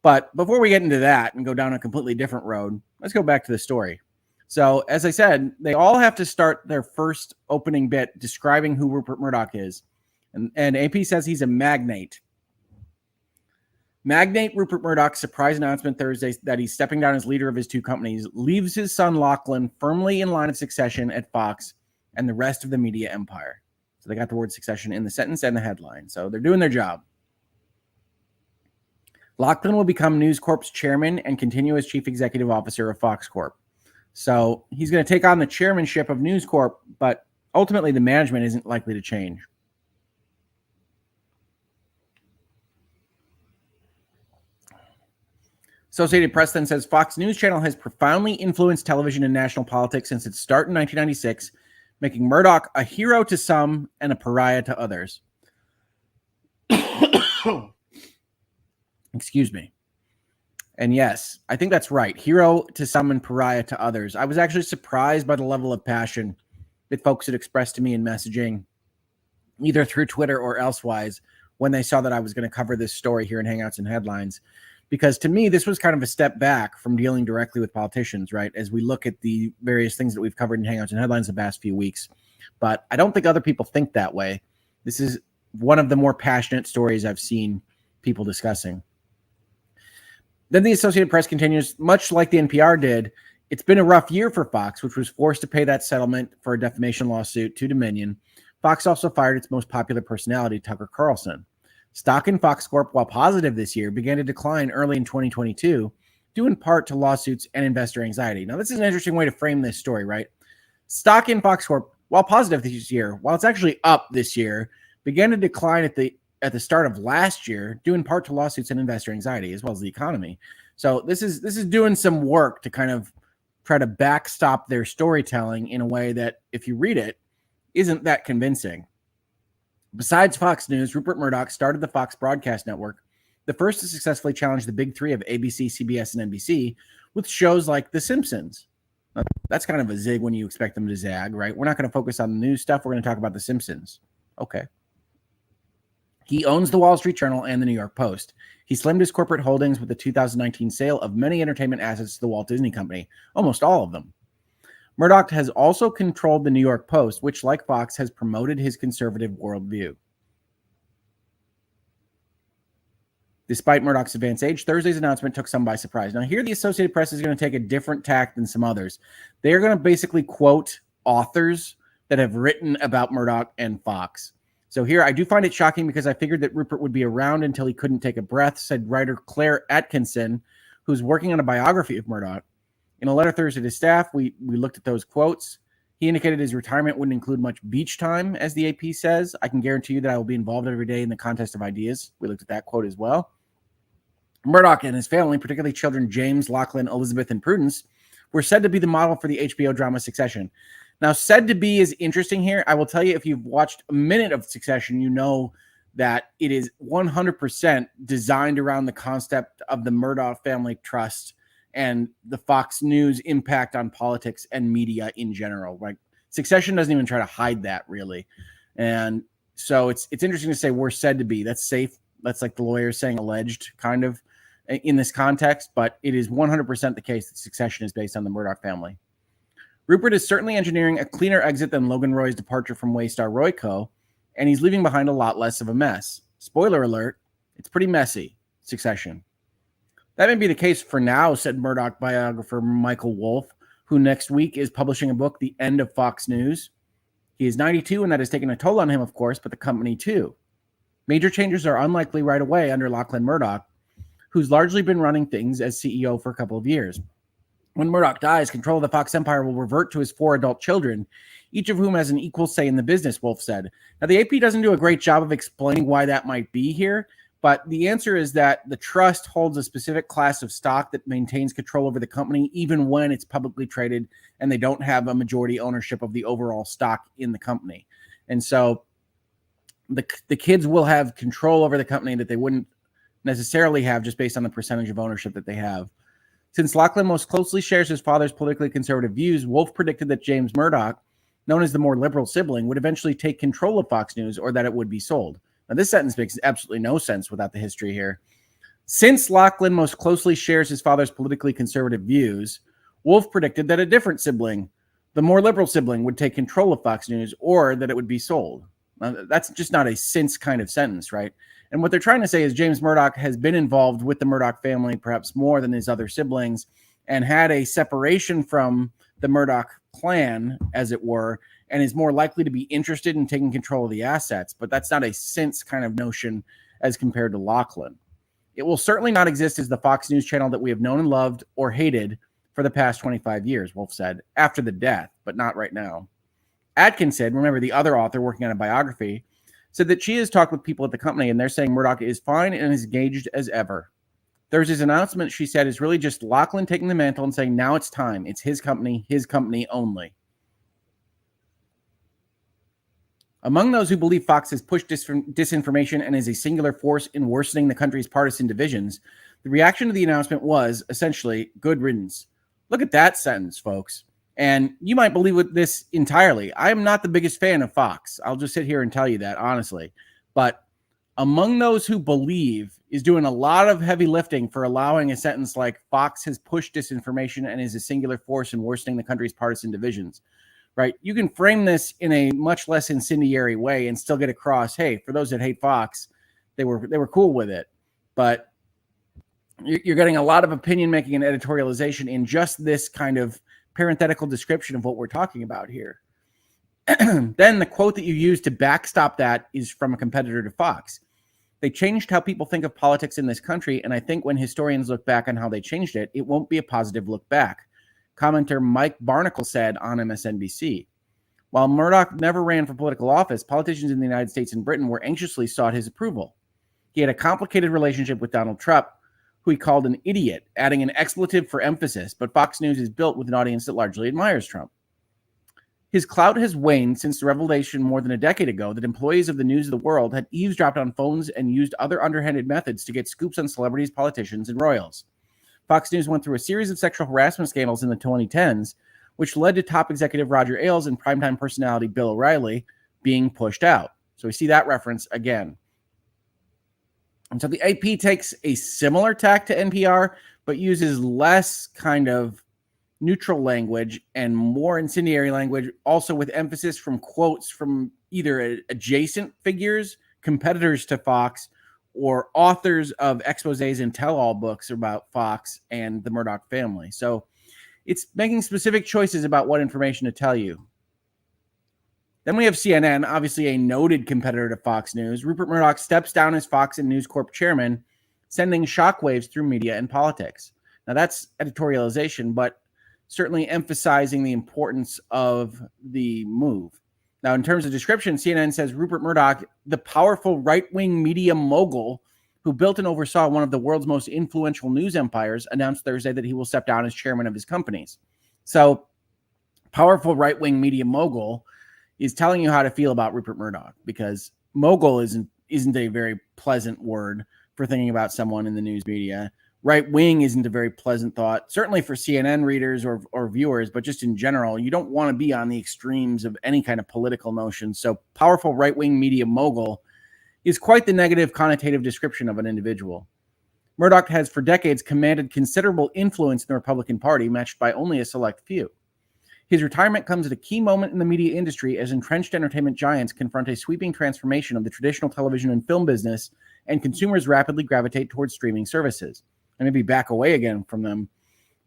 But before we get into that and go down a completely different road, let's go back to the story. So, as I said, they all have to start their first opening bit describing who Rupert Murdoch is. And AP says he's a magnate. Magnate Rupert Murdoch's surprise announcement Thursday that he's stepping down as leader of his two companies leaves his son Lachlan firmly in line of succession at Fox and the rest of the media empire. So they got the word succession in the sentence and the headline. So they're doing their job. Lachlan will become News Corp's chairman and continue as chief executive officer of Fox Corp. So he's going to take on the chairmanship of News Corp, but ultimately the management isn't likely to change. Associated Press then says Fox News Channel has profoundly influenced television and national politics since its start in 1996, making Murdoch a hero to some and a pariah to others. Excuse me. And yes, I think that's right. Hero to some and pariah to others. I was actually surprised by the level of passion that folks had expressed to me in messaging, either through Twitter or elsewise, when they saw that I was going to cover this story here in Hangouts and Headlines. Because to me, this was kind of a step back from dealing directly with politicians, right? As we look at the various things that we've covered in Hangouts and Headlines the past few weeks. But I don't think other people think that way. This is one of the more passionate stories I've seen people discussing. Then the Associated Press continues, much like the NPR did, it's been a rough year for Fox, which was forced to pay that settlement for a defamation lawsuit to Dominion. Fox also fired its most popular personality, Tucker Carlson. Stock in Fox Corp, while positive this year, began to decline early in 2022, due in part to lawsuits and investor anxiety. Now, this is an interesting way to frame this story, right? Stock in Fox Corp, while positive this year, while it's actually up this year, began to decline at the start of last year, due in part to lawsuits and investor anxiety, as well as the economy. So this is doing some work to kind of try to backstop their storytelling in a way that, if you read it, isn't that convincing. Besides Fox News, Rupert Murdoch started the Fox Broadcast Network, the first to successfully challenge the big three of ABC, CBS, and NBC, with shows like The Simpsons. Now, that's kind of a zig when you expect them to zag, right? We're not going to focus on the news stuff. We're going to talk about The Simpsons. Okay. He owns the Wall Street Journal and the New York Post. He slimmed his corporate holdings with the 2019 sale of many entertainment assets to the Walt Disney Company, almost all of them. Murdoch has also controlled the New York Post, which, like Fox, has promoted his conservative worldview. Despite Murdoch's advanced age, Thursday's announcement took some by surprise. Now, here the Associated Press is going to take a different tack than some others. They are going to basically quote authors that have written about Murdoch and Fox. So here, I do find it shocking because I figured that Rupert would be around until he couldn't take a breath, said writer Claire Atkinson, who's working on a biography of Murdoch. In a letter Thursday to staff, we looked at those quotes. He indicated his retirement wouldn't include much beach time, as the AP says. I can guarantee you that I will be involved every day in the contest of ideas. We looked at that quote as well. Murdoch and his family, particularly children James, Lachlan, Elizabeth, and Prudence, were said to be the model for the HBO drama Succession. Now, said to be is interesting here. I will tell you, if you've watched a minute of Succession, you know that it is 100% designed around the concept of the Murdoch family trust and the Fox News impact on politics and media in general. Like, Succession doesn't even try to hide that, really. And so it's interesting to say we're said to be. That's safe. That's like the lawyers saying alleged, kind of, in this context. But it is 100% the case that Succession is based on the Murdoch family. Rupert is certainly engineering a cleaner exit than Logan Roy's departure from Waystar Royco, and he's leaving behind a lot less of a mess. Spoiler alert, it's pretty messy, succession. That may be the case for now, said Murdoch biographer Michael Wolff, who next week is publishing a book, The End of Fox News. He is 92, and that has taken a toll on him, of course, but the company too. Major changes are unlikely right away under Lachlan Murdoch, who's largely been running things as CEO for a couple of years. When Murdoch dies, control of the Fox empire will revert to his 4 adult children, each of whom has an equal say in the business, Wolff said. Now, the AP doesn't do a great job of explaining why that might be here, but the answer is that the trust holds a specific class of stock that maintains control over the company, even when it's publicly traded and they don't have a majority ownership of the overall stock in the company. And so the kids will have control over the company that they wouldn't necessarily have just based on the percentage of ownership that they have. Since Lachlan most closely shares his father's politically conservative views, Wolff predicted that James Murdoch, known as the more liberal sibling, would eventually take control of Fox News or that it would be sold. Now, this sentence makes absolutely no sense without the history here. Since Lachlan most closely shares his father's politically conservative views, Wolff predicted that a different sibling, the more liberal sibling, would take control of Fox News or that it would be sold. Now, that's just not a since kind of sentence, right? And what they're trying to say is James Murdoch has been involved with the Murdoch family perhaps more than his other siblings and had a separation from the Murdoch clan, as it were, and is more likely to be interested in taking control of the assets. But that's not a since kind of notion as compared to Lachlan. It will certainly not exist as the Fox News channel that we have known and loved or hated for the past 25 years, Wolff said, after the death, but not right now. Atkinson, remember the other author working on a biography, said that she has talked with people at the company and they're saying Murdoch is fine and as engaged as ever. Thursday's announcement, she said, is really just Lachlan taking the mantle and saying, now it's time. It's his company only. Among those who believe Fox has pushed disinformation and is a singular force in worsening the country's partisan divisions, the reaction to the announcement was essentially good riddance. Look at that sentence, folks. And you might believe this entirely. I am not the biggest fan of Fox. I'll just sit here and tell you that, honestly. But among those who believe is doing a lot of heavy lifting for allowing a sentence like Fox has pushed disinformation and is a singular force in worsening the country's partisan divisions, right? You can frame this in a much less incendiary way and still get across, hey, for those that hate Fox, they were cool with it. But you're getting a lot of opinion making and editorialization in just this kind of parenthetical description of what we're talking about here. Then the quote that you use to backstop that is from a competitor to Fox. They changed how people think of politics in this country, and I think when historians look back on how they changed it, it won't be a positive look back. Commenter Mike Barnacle said on MSNBC. While Murdoch never ran for political office, politicians in the United States and Britain were anxiously sought his approval. He had a complicated relationship with Donald Trump, who he called an idiot, adding an expletive for emphasis, but Fox News is built with an audience that largely admires Trump. His clout has waned since the revelation more than a decade ago that employees of the News of the World had eavesdropped on phones and used other underhanded methods to get scoops on celebrities, politicians, and royals. Fox News went through a series of sexual harassment scandals in the 2010s, which led to top executive Roger Ailes and primetime personality Bill O'Reilly being pushed out. So we see that reference again. And so the AP takes a similar tack to NPR, but uses less kind of neutral language and more incendiary language, also with emphasis from quotes from either adjacent figures, competitors to Fox, or authors of exposés and tell-all books about Fox and the Murdoch family. So it's making specific choices about what information to tell you. Then we have CNN, obviously a noted competitor to Fox News. Rupert Murdoch steps down as Fox and News Corp chairman, sending shockwaves through media and politics. Now that's editorialization, but certainly emphasizing the importance of the move. Now, in terms of description, CNN says Rupert Murdoch, the powerful right-wing media mogul who built and oversaw one of the world's most influential news empires, announced Thursday that he will step down as chairman of his companies. So, powerful right-wing media mogul is telling you how to feel about Rupert Murdoch, because mogul isn't a very pleasant word for thinking about someone in the news media. Right wing isn't a very pleasant thought, certainly for CNN readers or viewers, but just in general, you don't want to be on the extremes of any kind of political notion. So powerful right wing media mogul is quite the negative connotative description of an individual. Murdoch has for decades commanded considerable influence in the Republican Party, matched by only a select few. His retirement comes at a key moment in the media industry as entrenched entertainment giants confront a sweeping transformation of the traditional television and film business, and consumers rapidly gravitate towards streaming services and maybe back away again from them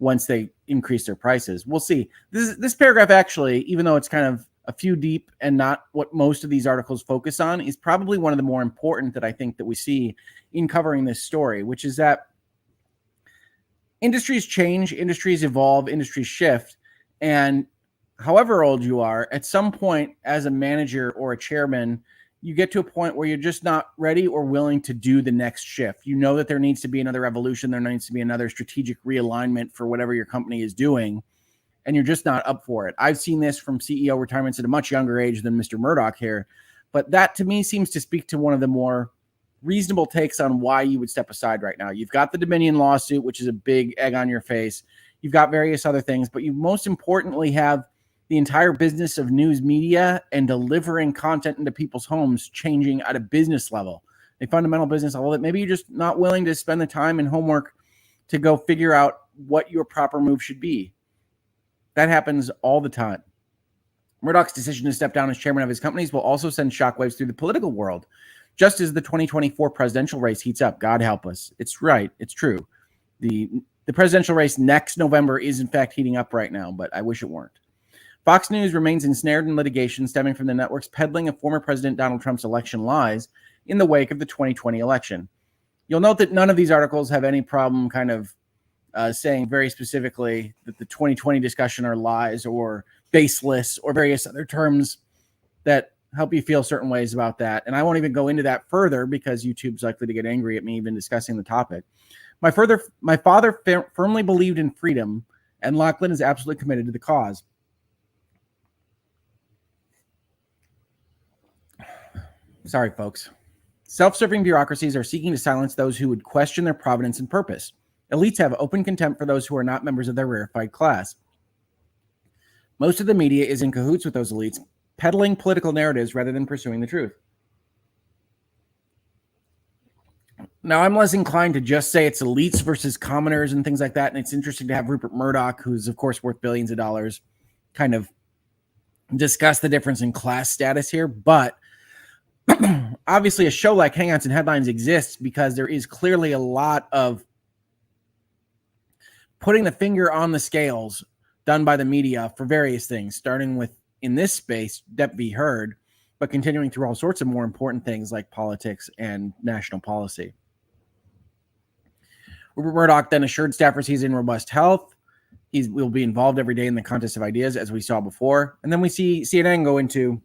once they increase their prices. We'll see. This paragraph actually, even though it's kind of a few deep and not what most of these articles focus on, is probably one of the more important that I think that we see in covering this story, which is that industries change, industries evolve, industries shift. And however old you are, at some point as a manager or a chairman, you get to a point where you're just not ready or willing to do the next shift. You know that there needs to be another evolution. There needs to be another strategic realignment for whatever your company is doing, and you're just not up for it. I've seen this from CEO retirements at a much younger age than Mr. Murdoch here, but that to me seems to speak to one of the more reasonable takes on why you would step aside right now. You've got the Dominion lawsuit, which is a big egg on your face. You've got various other things, but you most importantly have the entire business of news media and delivering content into people's homes changing at a business level, a fundamental business level that maybe you're just not willing to spend the time and homework to go figure out what your proper move should be. That happens all the time. Murdoch's decision to step down as chairman of his companies will also send shockwaves through the political world, just as the 2024 presidential race heats up. God help us. It's right. It's true. The presidential race next November is in fact heating up right now, but I wish it weren't. Fox News remains ensnared in litigation stemming from the network's peddling of former President Donald Trump's election lies in the wake of the 2020 election. You'll note that none of these articles have any problem kind of saying very specifically that the 2020 discussion are lies or baseless or various other terms that help you feel certain ways about that. And I won't even go into that further because YouTube's likely to get angry at me even discussing the topic. My father firmly believed in freedom, and Lachlan is absolutely committed to the cause. Sorry, folks. Self-serving bureaucracies are seeking to silence those who would question their providence and purpose. Elites have open contempt for those who are not members of their rarefied class. Most of the media is in cahoots with those elites, peddling political narratives rather than pursuing the truth. Now, I'm less inclined to just say it's elites versus commoners and things like that, and it's interesting to have Rupert Murdoch, who's, of course, worth billions of dollars, kind of discuss the difference in class status here, but obviously a show like Hangouts and Headlines exists because there is clearly a lot of putting the finger on the scales done by the media for various things, starting with, in this space, Depp v. Heard, but continuing through all sorts of more important things like politics and national policy. Rupert Murdoch then assured staffers he's in robust health. He will be involved every day in the contest of ideas, as we saw before. And then we see CNN go into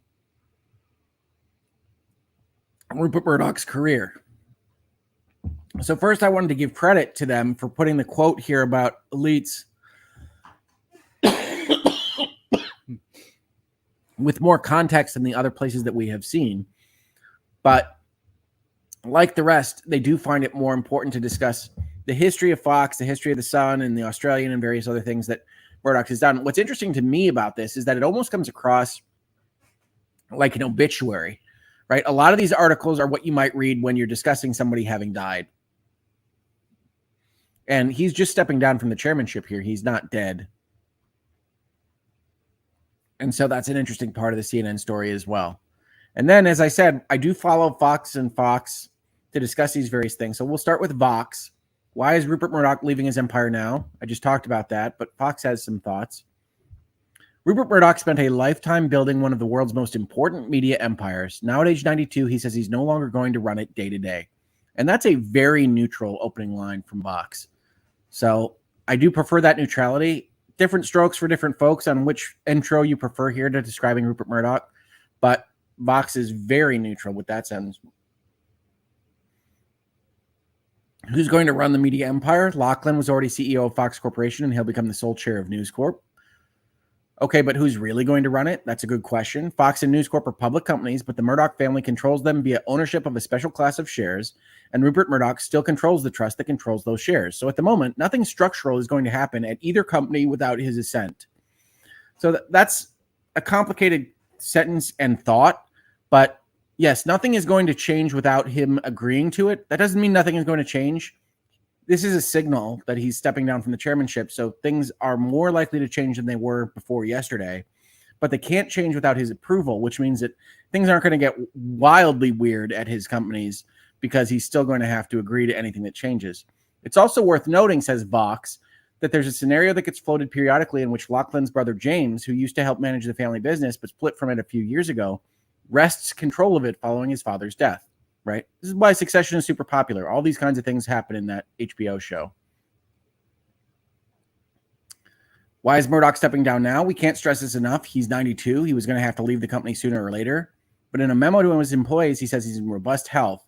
Rupert Murdoch's career. So first, I wanted to give credit to them for putting the quote here about elites with more context than the other places that we have seen. But like the rest, they do find it more important to discuss the history of Fox, the history of the Sun, and the Australian and various other things that Murdoch has done. What's interesting to me about this is that it almost comes across like an obituary, right? A lot of these articles are what you might read when you're discussing somebody having died. And he's just stepping down from the chairmanship here. He's not dead. And so that's an interesting part of the CNN story as well. And then, as I said, I do follow Fox and Fox to discuss these various things. So we'll start with Vox. Why is Rupert Murdoch leaving his empire now? I just talked about that, but Fox has some thoughts. Rupert Murdoch spent a lifetime building one of the world's most important media empires. Now at age 92, he says he's no longer going to run it day to day. And that's a very neutral opening line from Vox. So I do prefer that neutrality. Different strokes for different folks on which intro you prefer here to describing Rupert Murdoch. But Vox is very neutral with that sentence. Who's going to run the media empire? Lachlan was already CEO of Fox Corporation, and he'll become the sole chair of News Corp. Okay, but who's really going to run it? That's a good question. Fox and News Corp are public companies, but the Murdoch family controls them via ownership of a special class of shares, and Rupert Murdoch still controls the trust that controls those shares. So at the moment, nothing structural is going to happen at either company without his assent. So that's a complicated sentence and thought, but yes, nothing is going to change without him agreeing to it. That doesn't mean nothing is going to change. This is a signal that he's stepping down from the chairmanship, so things are more likely to change than they were before yesterday. But they can't change without his approval, which means that things aren't going to get wildly weird at his companies because he's still going to have to agree to anything that changes. It's also worth noting, says Vox, that there's a scenario that gets floated periodically in which Lachlan's brother James, who used to help manage the family business but split from it a few years ago, wrests control of it following his father's death, right? This is why Succession is super popular. All these kinds of things happen in that HBO show. Why is Murdoch stepping down now? We can't stress this enough. He's 92. He was going to have to leave the company sooner or later. But in a memo to his employees, he says he's in robust health.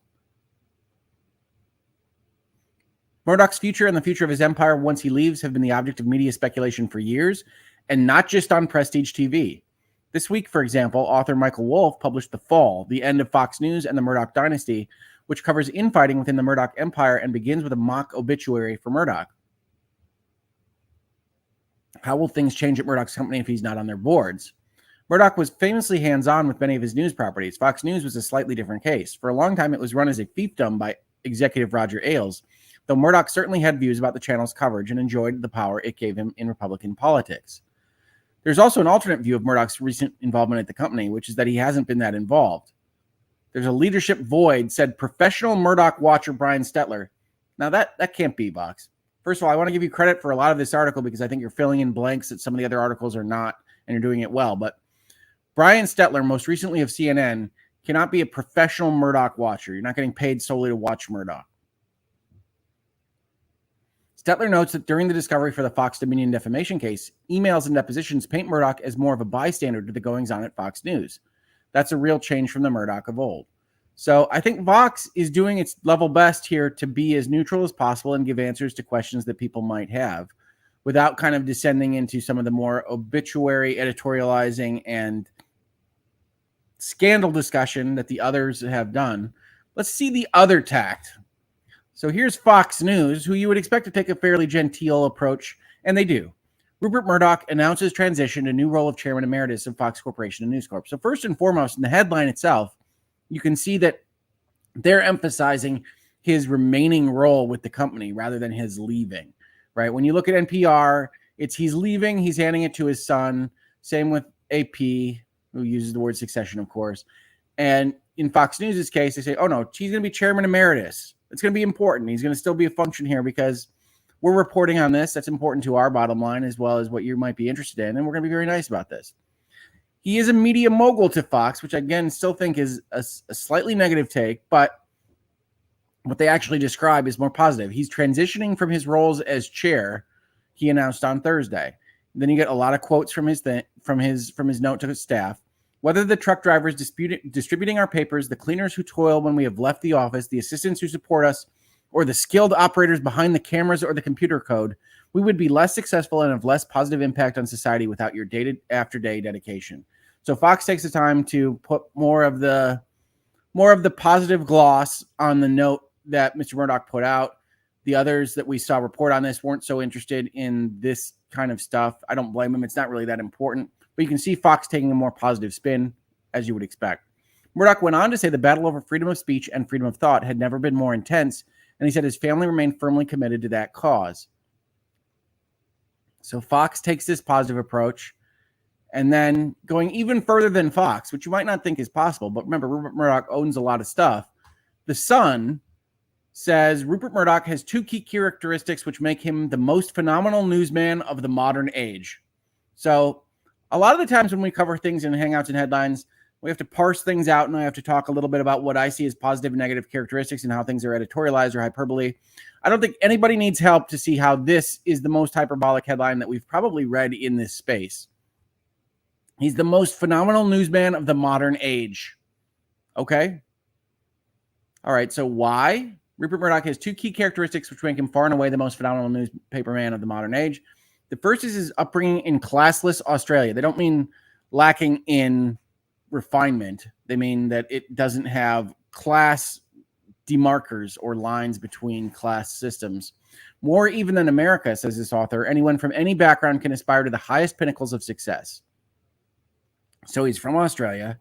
Murdoch's future and the future of his empire once he leaves have been the object of media speculation for years, and not just on prestige TV. This week, for example, author Michael Wolff published The Fall, the End of Fox News and the Murdoch Dynasty, which covers infighting within the Murdoch empire and begins with a mock obituary for Murdoch. How will things change at Murdoch's company if he's not on their boards? Murdoch was famously hands-on with many of his news properties. Fox News was a slightly different case. For a long time, it was run as a fiefdom by executive Roger Ailes, though Murdoch certainly had views about the channel's coverage and enjoyed the power it gave him in Republican politics. There's also an alternate view of Murdoch's recent involvement at the company, which is that he hasn't been that involved. There's a leadership void, said professional Murdoch watcher Brian Stetler. Now, that can't be, Vox. First of all, I want to give you credit for a lot of this article because I think you're filling in blanks that some of the other articles are not, and you're doing it well. But Brian Stetler, most recently of CNN, cannot be a professional Murdoch watcher. You're not getting paid solely to watch Murdoch. Stetler notes that during the discovery for the Fox Dominion defamation case, emails and depositions paint Murdoch as more of a bystander to the goings-on at Fox News. That's a real change from the Murdoch of old. So I think Vox is doing its level best here to be as neutral as possible and give answers to questions that people might have without kind of descending into some of the more obituary editorializing and scandal discussion that the others have done. Let's see the other tact. So here's Fox News, who you would expect to take a fairly genteel approach, and they do. Rupert Murdoch announces transition to new role of chairman emeritus of Fox Corporation and News Corp. So first and foremost, in the headline itself, you can see that they're emphasizing his remaining role with the company rather than his leaving, right? When you look at NPR, it's he's leaving, he's handing it to his son. Same with AP, who uses the word succession, of course. And in Fox News' case, they say, oh no, he's going to be chairman emeritus. It's going to be important. He's going to still be a function here because we're reporting on this. That's important to our bottom line as well as what you might be interested in. And we're going to be very nice about this. He is a media mogul to Fox, which again, still think is a slightly negative take, but what they actually describe is more positive. He's transitioning from his roles as chair, he announced on Thursday. Then you get a lot of quotes from his note to his staff. Whether the truck drivers distributing our papers, the cleaners who toil when we have left the office, the assistants who support us, or the skilled operators behind the cameras or the computer code, we would be less successful and have less positive impact on society without your day after day dedication. So Fox takes the time to put more of the positive gloss on the note that Mr. Murdoch put out. The others that we saw report on this weren't so interested in this kind of stuff. I don't blame them. It's not really that important. But you can see Fox taking a more positive spin, as you would expect. Murdoch went on to say the battle over freedom of speech and freedom of thought had never been more intense, and he said his family remained firmly committed to that cause. So Fox takes this positive approach, and then going even further than Fox, which you might not think is possible, but remember, Rupert Murdoch owns a lot of stuff. The Sun says Rupert Murdoch has two key characteristics which make him the most phenomenal newsman of the modern age. So a lot of the times when we cover things in Hangouts and Headlines, we have to parse things out, and I have to talk a little bit about what I see as positive and negative characteristics and how things are editorialized or hyperbole. I don't think anybody needs help to see how this is the most hyperbolic headline that we've probably read in this space. He's the most phenomenal newsman of the modern age. Okay? All right, so why? Rupert Murdoch has two key characteristics which make him far and away the most phenomenal newspaper man of the modern age. The first is his upbringing in classless Australia. They don't mean lacking in refinement. They mean that it doesn't have class demarkers or lines between class systems. More even than America, says this author, anyone from any background can aspire to the highest pinnacles of success. So he's from Australia.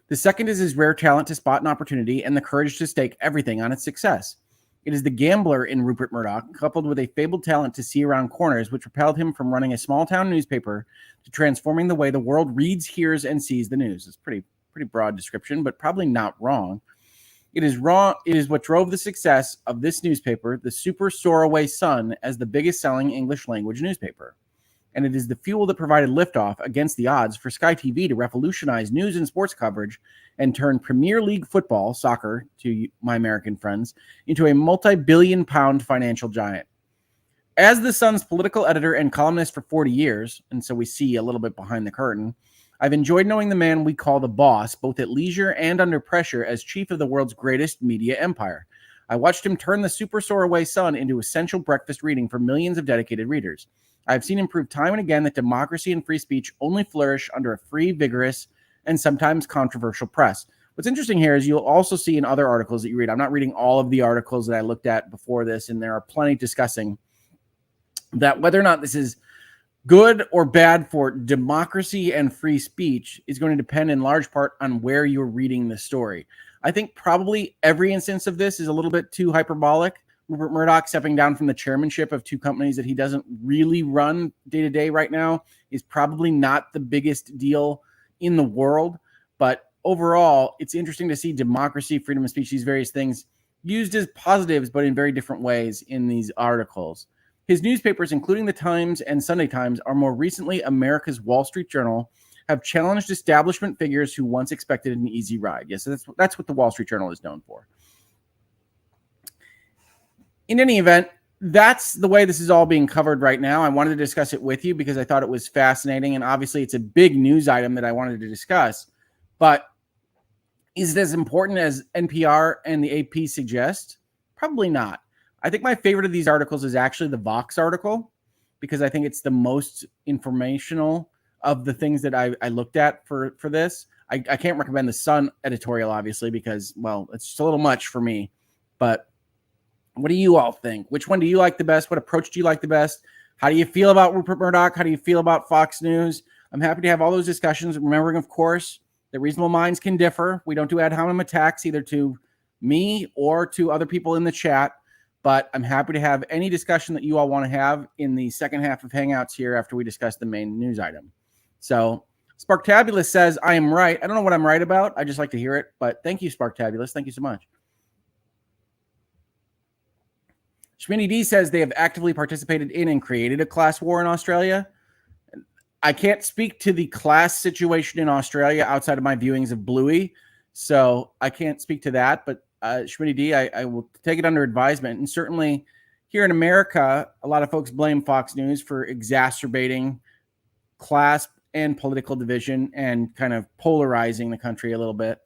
The second is his rare talent to spot an opportunity and the courage to stake everything on its success. It is the gambler in Rupert Murdoch, coupled with a fabled talent to see around corners, which propelled him from running a small-town newspaper to transforming the way the world reads, hears, and sees the news. It's pretty broad description, but probably not wrong. It is what drove the success of this newspaper, the Super Soaraway Sun, as the biggest-selling English-language newspaper. And it is the fuel that provided liftoff against the odds for Sky TV to revolutionize news and sports coverage and turn Premier League football, soccer, to my American friends, into a multi-billion-pound financial giant. As the Sun's political editor and columnist for 40 years, and so we see a little bit behind the curtain, I've enjoyed knowing the man we call the boss, both at leisure and under pressure as chief of the world's greatest media empire. I watched him turn the Super Soaraway Sun into essential breakfast reading for millions of dedicated readers. I've seen him prove time and again that democracy and free speech only flourish under a free, vigorous, and sometimes controversial press. What's interesting here is you'll also see in other articles that you read, I'm not reading all of the articles that I looked at before this, and there are plenty discussing that whether or not this is good or bad for democracy and free speech is going to depend in large part on where you're reading the story. I think probably every instance of this is a little bit too hyperbolic. Rupert Murdoch stepping down from the chairmanship of two companies that he doesn't really run day to day right now is probably not the biggest deal in the world. But overall, it's interesting to see democracy, freedom of speech, these various things used as positives, but in very different ways in these articles. His newspapers, including the Times and Sunday Times, are more recently America's Wall Street Journal, have challenged establishment figures who once expected an easy ride. Yes, that's what the Wall Street Journal is known for. In any event, that's the way this is all being covered right now. I wanted to discuss it with you because I thought it was fascinating, and obviously it's a big news item that I wanted to discuss. But is it as important as NPR and the AP suggest? Probably not. I think my favorite of these articles is actually the Vox article because I think it's the most informational of the things that I looked at for this. I can't recommend the Sun editorial, obviously, because, well, it's just a little much for me. But what do you all think? Which one do you like the best? What approach do you like the best? How do you feel about Rupert Murdoch? How do you feel about Fox News? I'm happy to have all those discussions. Remembering, of course, that reasonable minds can differ. We don't do ad hominem attacks either to me or to other people in the chat. But I'm happy to have any discussion that you all want to have in the second half of Hangouts here after we discuss the main news item. So Sparktabulous says, I am right. I don't know what I'm right about. I just like to hear it. But thank you, Sparktabulous. Thank you so much. Schminny D says they have actively participated in and created a class war in Australia. I can't speak to the class situation in Australia outside of my viewings of Bluey, so I can't speak to that. But Schminny D, I will take it under advisement. And certainly here in America, a lot of folks blame Fox News for exacerbating class and political division and kind of polarizing the country a little bit.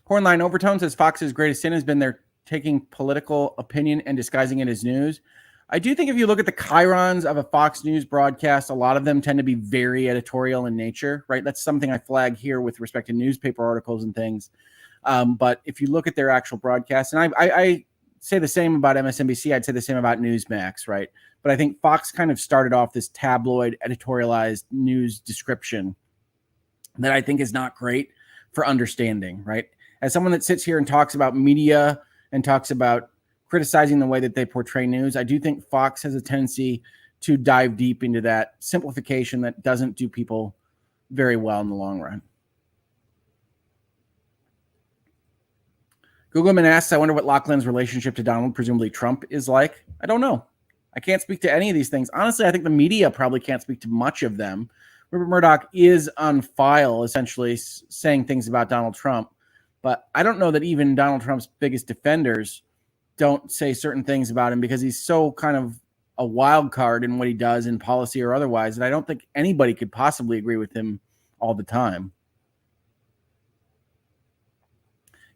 Hornline Overtone says Fox's greatest sin has been their taking political opinion and disguising it as news. I do think if you look at the chyrons of a Fox News broadcast, a lot of them tend to be very editorial in nature, right? That's something I flag here with respect to newspaper articles and things. But if you look at their actual broadcasts, and I say the same about MSNBC, I'd say the same about Newsmax, right? But I think Fox kind of started off this tabloid editorialized news description that I think is not great for understanding, right? As someone that sits here and talks about media and talks about criticizing the way that they portray news, I do think Fox has a tendency to dive deep into that simplification that doesn't do people very well in the long run. Googleman asks, I wonder what Lachlan's relationship to Donald, presumably Trump, is like. I don't know. I can't speak to any of these things. Honestly, I think the media probably can't speak to much of them. Rupert Murdoch is on file, essentially saying things about Donald Trump. But I don't know that even Donald Trump's biggest defenders don't say certain things about him because he's so kind of a wild card in what he does in policy or otherwise. And I don't think anybody could possibly agree with him all the time.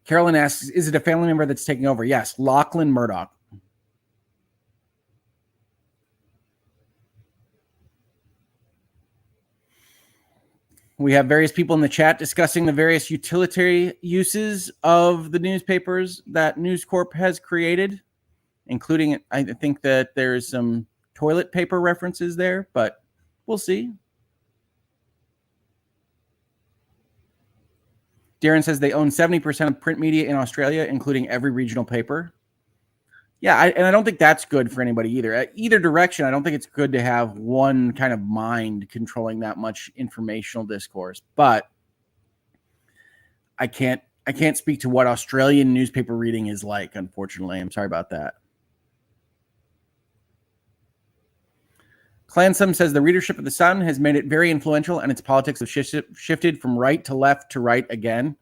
Carolyn asks, is it a family member that's taking over? Yes, Lachlan Murdoch. We have various people in the chat discussing the various utilitarian uses of the newspapers that News Corp has created, including, I think that there's some toilet paper references there, but we'll see. Darren says they own 70% of print media in Australia, including every regional paper. Yeah, and I don't think that's good for anybody either. Either direction, I don't think it's good to have one kind of mind controlling that much informational discourse. But I can't speak to what Australian newspaper reading is like, unfortunately. I'm sorry about that. Clansome says the readership of The Sun has made it very influential, and its politics have shifted from right to left to right again.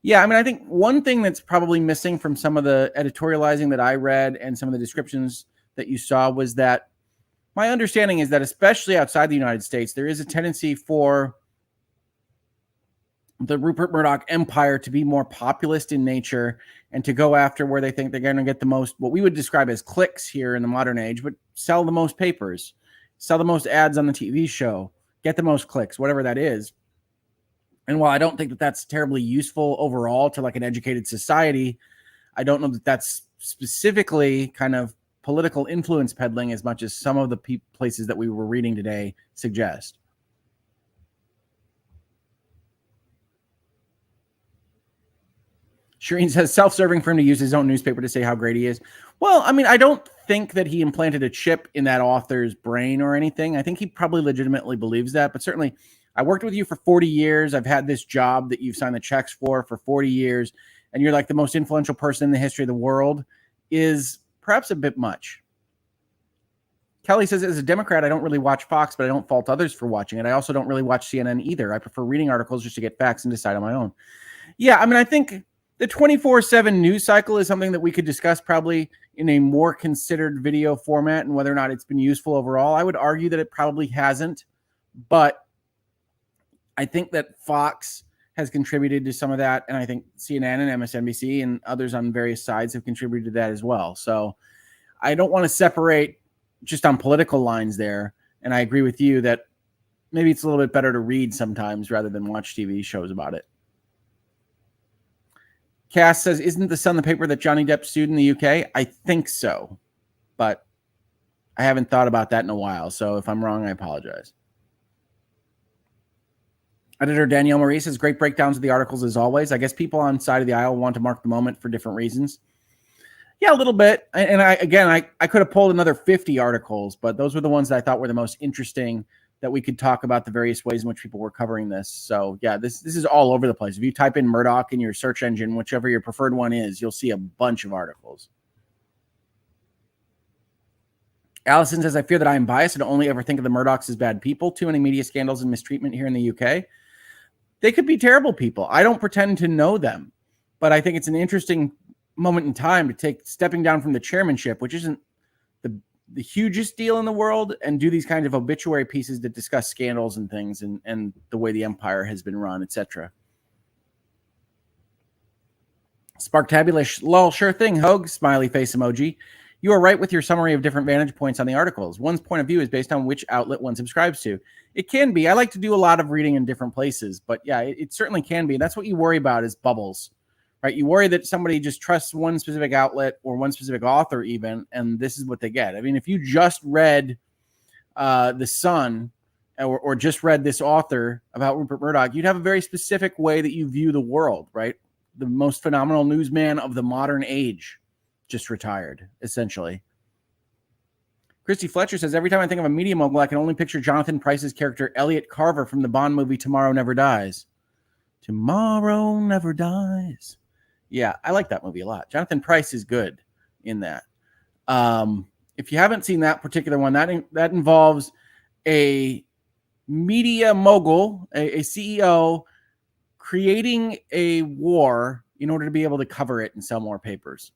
Yeah, I mean, I think one thing that's probably missing from some of the editorializing that I read and some of the descriptions that you saw was that my understanding is that, especially outside the United States, there is a tendency for the Rupert Murdoch empire to be more populist in nature and to go after where they think they're going to get the most, what we would describe as clicks here in the modern age, but sell the most papers, sell the most ads on the TV show, get the most clicks, whatever that is. And while I don't think that that's terribly useful overall to like an educated society, I don't know that that's specifically kind of political influence peddling as much as some of the places that we were reading today suggest. Shireen says self-serving for him to use his own newspaper to say how great he is. Well, I mean, I don't think that he implanted a chip in that author's brain or anything. I think he probably legitimately believes that, but certainly I worked with you for 40 years. I've had this job that you've signed the checks for 40 years, and you're like the most influential person in the history of the world is perhaps a bit much. Kelly says, as a Democrat, I don't really watch Fox, but I don't fault others for watching it. I also don't really watch CNN either. I prefer reading articles just to get facts and decide on my own. Yeah, I mean, I think the 24/7 news cycle is something that we could discuss probably in a more considered video format and whether or not it's been useful overall. I would argue that it probably hasn't, but I think that Fox has contributed to some of that, and I think CNN and MSNBC and others on various sides have contributed to that as well. So I don't want to separate just on political lines there, and I agree with you that maybe it's a little bit better to read sometimes rather than watch TV shows about it. Cass says, isn't The Sun the paper that Johnny Depp sued in the UK? I think so, but I haven't thought about that in a while, so if I'm wrong, I apologize. Editor Danielle Marie says, great breakdowns of the articles as always. I guess people on side of the aisle want to mark the moment for different reasons. Yeah, a little bit. And I could have pulled another 50 articles, but those were the ones that I thought were the most interesting that we could talk about the various ways in which people were covering this. So yeah, this is all over the place. If you type in Murdoch in your search engine, whichever your preferred one is, you'll see a bunch of articles. Allison says, I fear that I am biased and only ever think of the Murdochs as bad people. Too many media scandals and mistreatment here in the UK. They could be terrible people. I don't pretend to know them, but I think it's an interesting moment in time to take stepping down from the chairmanship, which isn't the hugest deal in the world, and do these kinds of obituary pieces that discuss scandals and things and the way the empire has been run, etc. Sparktabulous, lol, sure thing, Hoeg, smiley face emoji. You are right with your summary of different vantage points on the articles. One's point of view is based on which outlet one subscribes to. It can be. I like to do a lot of reading in different places, but yeah, it certainly can be. That's what you worry about is bubbles, right? You worry that somebody just trusts one specific outlet or one specific author even, and this is what they get. I mean, if you just read The Sun or just read this author about Rupert Murdoch, you'd have a very specific way that you view the world, right? The most phenomenal newsman of the modern age just retired, essentially. Christy Fletcher says, every time I think of a media mogul, I can only picture Jonathan Pryce's character, Elliot Carver, from the Bond movie Tomorrow Never Dies. Tomorrow Never Dies. Yeah, I like that movie a lot. Jonathan Pryce is good in that. If you haven't seen that particular one, that involves a media mogul, a CEO, creating a war in order to be able to cover it and sell more papers.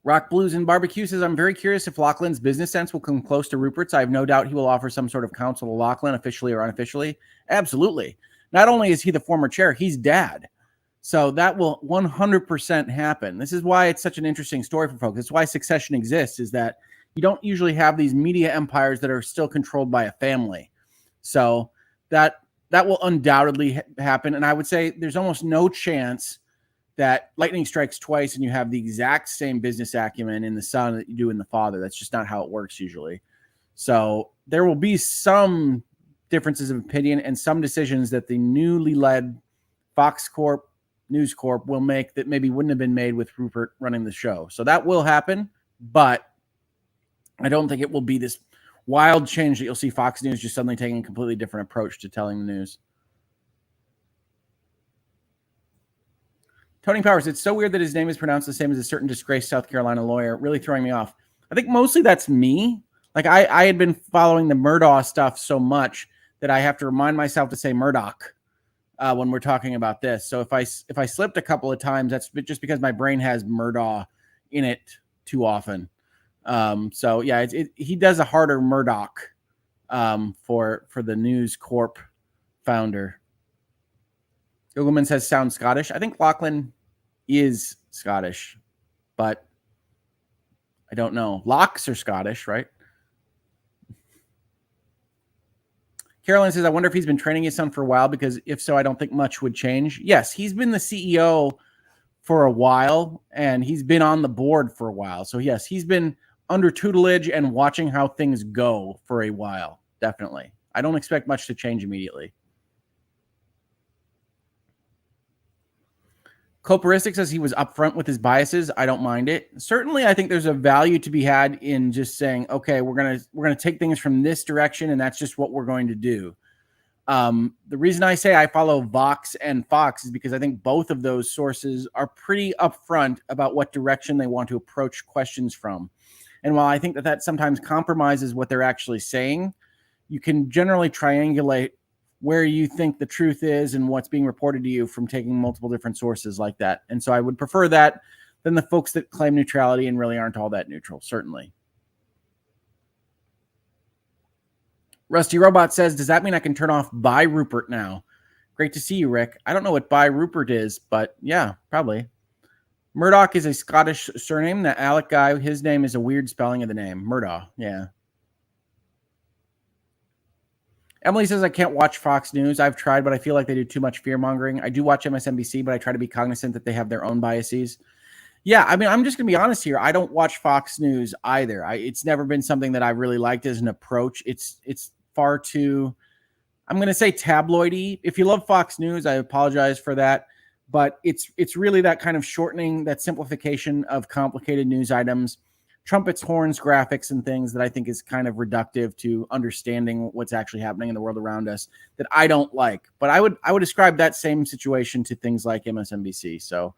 Rock Blues and Barbecue says, I'm very curious if Lachlan's business sense will come close to Rupert's. I have no doubt he will offer some sort of counsel to Lachlan, officially or unofficially. Absolutely. Not only is he the former chair, he's dad. So that will 100% happen. This is why it's such an interesting story for folks. It's why succession exists, is that you don't usually have these media empires that are still controlled by a family. So that will undoubtedly happen. And I would say there's almost no chance that lightning strikes twice and you have the exact same business acumen in the son that you do in the father. That's just not how it works usually. So there will be some differences of opinion and some decisions that the newly led Fox Corp, News Corp will make that maybe wouldn't have been made with Rupert running the show. So that will happen, but I don't think it will be this wild change that you'll see Fox News just suddenly taking a completely different approach to telling the news. Tony Powers, it's so weird that his name is pronounced the same as a certain disgraced South Carolina lawyer. Really throwing me off. I think mostly that's me. Like I had been following the Murdoch stuff so much that I have to remind myself to say Murdoch when we're talking about this. So if I slipped a couple of times, that's just because my brain has Murdoch in it too often. So yeah, he does a harder Murdoch for the News Corp founder. Googleman says sounds Scottish. I think Lachlan is Scottish, but I don't know. Locks are Scottish, right? Caroline says, I wonder if he's been training his son for a while, because if so, I don't think much would change. Yes, he's been the CEO for a while, and he's been on the board for a while. So yes, he's been under tutelage and watching how things go for a while. Definitely. I don't expect much to change immediately. Coperistic says he was upfront with his biases. I don't mind it. Certainly, I think there's a value to be had in just saying, okay, we're gonna take things from this direction, and that's just what we're going to do. The reason I say I follow Vox and Fox is because I think both of those sources are pretty upfront about what direction they want to approach questions from. And while I think that sometimes compromises what they're actually saying, you can generally triangulate where you think the truth is and what's being reported to you from taking multiple different sources like that. And so I would prefer that than the folks that claim neutrality and really aren't all that neutral, certainly. Rusty Robot says, does that mean I can turn off By Rupert now? Great to see you, Rick. I don't know what By Rupert is, but yeah, probably. Murdoch is a Scottish surname. That Alec guy, his name is a weird spelling of the name. Murdoch, yeah. Emily says, I can't watch Fox News. I've tried, but I feel like they do too much fear-mongering. I do watch MSNBC, but I try to be cognizant that they have their own biases. Yeah, I mean, I'm just going to be honest here. I don't watch Fox News either. It's never been something that I really liked as an approach. It's far too, I'm going to say, tabloidy. If you love Fox News, I apologize for that. But it's really that kind of shortening, that simplification of complicated news items, trumpets, horns, graphics, and things that I think is kind of reductive to understanding what's actually happening in the world around us that I don't like. But I would describe that same situation to things like MSNBC. So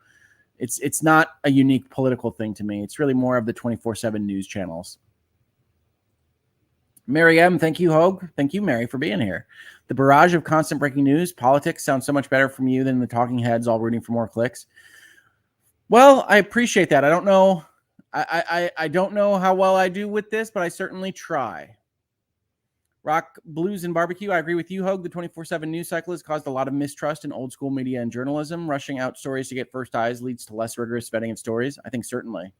it's not a unique political thing to me. It's really more of the 24/7 news channels. Mary M, thank you, Hoeg. Thank you, Mary, for being here. The barrage of constant breaking news, politics sounds so much better from you than the talking heads all rooting for more clicks. Well, I appreciate that. I don't know. I don't know how well I do with this, but I certainly try. Rock, Blues, and Barbecue. I agree with you, Hoeg. The 24/7 news cycle has caused a lot of mistrust in old school media and journalism. Rushing out stories to get first eyes leads to less rigorous vetting of stories. I think certainly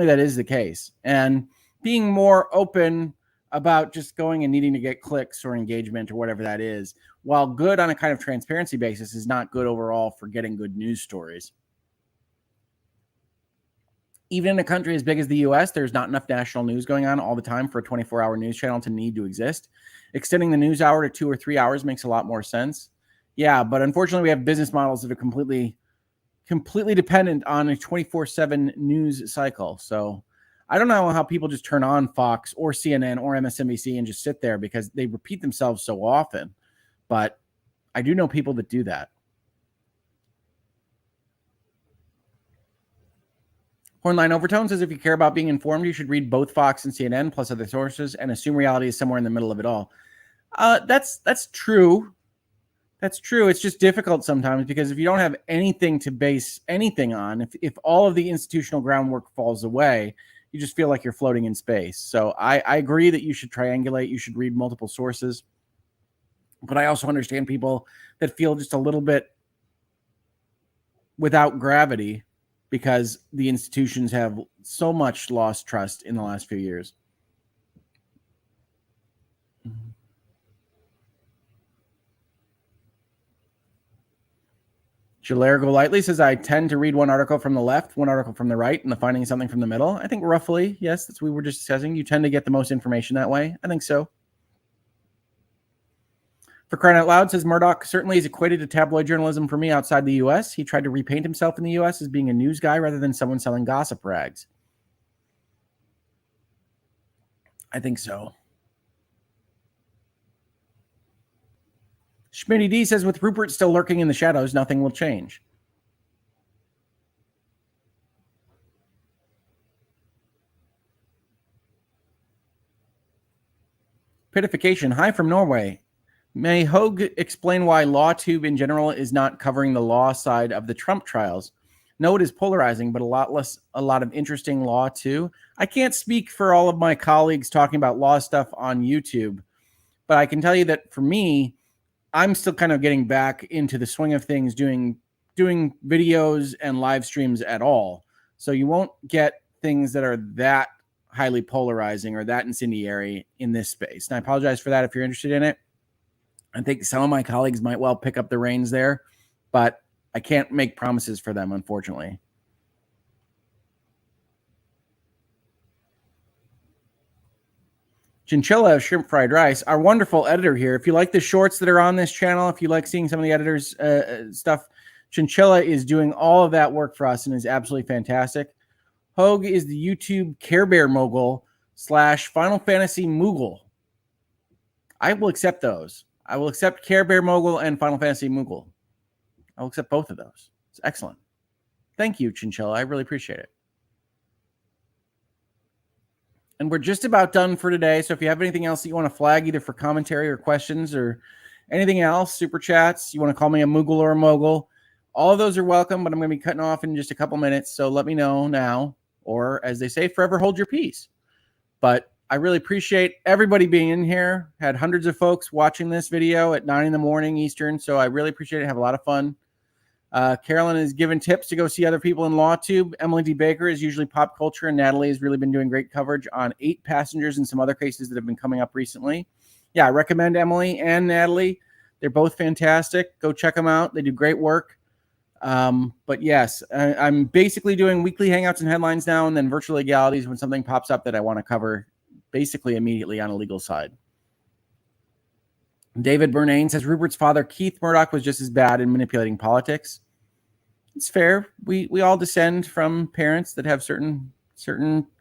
that is the case. And being more open about just going and needing to get clicks or engagement or whatever that is, while good on a kind of transparency basis, is not good overall for getting good news stories. Even in a country as big as the US, there's not enough national news going on all the time for a 24-hour news channel to need to exist. Extending the news hour to 2 or 3 hours makes a lot more sense. Yeah, but unfortunately, we have business models that are completely dependent on a 24/7 news cycle. So I don't know how people just turn on Fox or CNN or MSNBC and just sit there because they repeat themselves so often. But I do know people that do that. Hornline Overtone says, if you care about being informed, you should read both Fox and CNN plus other sources and assume reality is somewhere in the middle of it all. That's true. That's true. It's just difficult sometimes because if you don't have anything to base anything on, if all of the institutional groundwork falls away, you just feel like you're floating in space. So I agree that you should triangulate. You should read multiple sources. But I also understand people that feel just a little bit without gravity because the institutions have so much lost trust in the last few years. Jalaire Golightly says, I tend to read one article from the left, one article from the right, and the finding something from the middle. I think roughly, yes, that's what we were just discussing. You tend to get the most information that way. I think so. For crying out loud, says Murdoch certainly is equated to tabloid journalism for me outside the U.S. He tried to repaint himself in the U.S. as being a news guy rather than someone selling gossip rags. I think so. Schmitty D says, with Rupert still lurking in the shadows, nothing will change. Pitification. Hi from Norway. May Hoeg explain why LawTube in general is not covering the law side of the Trump trials? No, it is polarizing, but a lot of interesting law too. I can't speak for all of my colleagues talking about law stuff on YouTube, but I can tell you that for me, I'm still kind of getting back into the swing of things, doing videos and live streams at all. So you won't get things that are that highly polarizing or that incendiary in this space. And I apologize for that if you're interested in it. I think some of my colleagues might well pick up the reins there, but I can't make promises for them, unfortunately. Chinchilla Shrimp Fried Rice, our wonderful editor here. If you like the shorts that are on this channel, if you like seeing some of the editors' stuff, Chinchilla is doing all of that work for us and is absolutely fantastic. Hoeg is the YouTube Care Bear mogul / Final Fantasy Moogle. I will accept those. I will accept Care Bear mogul and Final Fantasy Moogle. I'll accept both of those. It's excellent. Thank you, Chinchilla. I really appreciate it. And we're just about done for today. So if you have anything else that you want to flag, either for commentary or questions or anything else, super chats, you want to call me a Moogle or a mogul, all of those are welcome, but I'm going to be cutting off in just a couple minutes. So let me know now, or as they say, forever hold your peace. But I really appreciate everybody being in here. Had hundreds of folks watching this video at 9 in the morning Eastern. So I really appreciate it. Have a lot of fun. Carolyn is giving tips to go see other people in LawTube. Emily D. Baker is usually pop culture, and Natalie has really been doing great coverage on 8 Passengers and some other cases that have been coming up recently. Yeah, I recommend Emily and Natalie. They're both fantastic. Go check them out. They do great work. But yes, I'm basically doing weekly hangouts and headlines now, and then virtual legalities when something pops up that I want to cover basically immediately on a legal side. David Burnane says Rupert's father, Keith Murdoch, was just as bad in manipulating politics. It's fair. We all descend from parents that have certain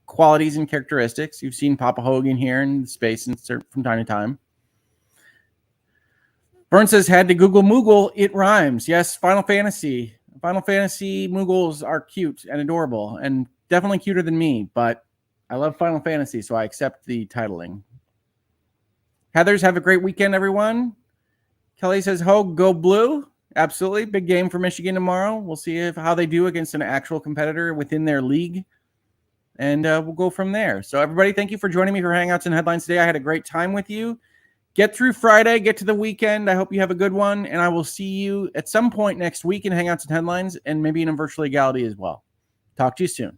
qualities and characteristics. You've seen Papa Hogan here in space and from time to time. Burn says, had to Google Moogle. It rhymes. Yes, Final Fantasy. Final Fantasy Moogles are cute and adorable and definitely cuter than me, but I love Final Fantasy, so I accept the titling. Heathers, have a great weekend, everyone. Kelly says, Hoeg, go blue. Absolutely. Big game for Michigan tomorrow. We'll see how they do against an actual competitor within their league. And we'll go from there. So everybody, thank you for joining me for Hangouts and Headlines today. I had a great time with you. Get through Friday. Get to the weekend. I hope you have a good one. And I will see you at some point next week in Hangouts and Headlines and maybe in a virtual legality as well. Talk to you soon.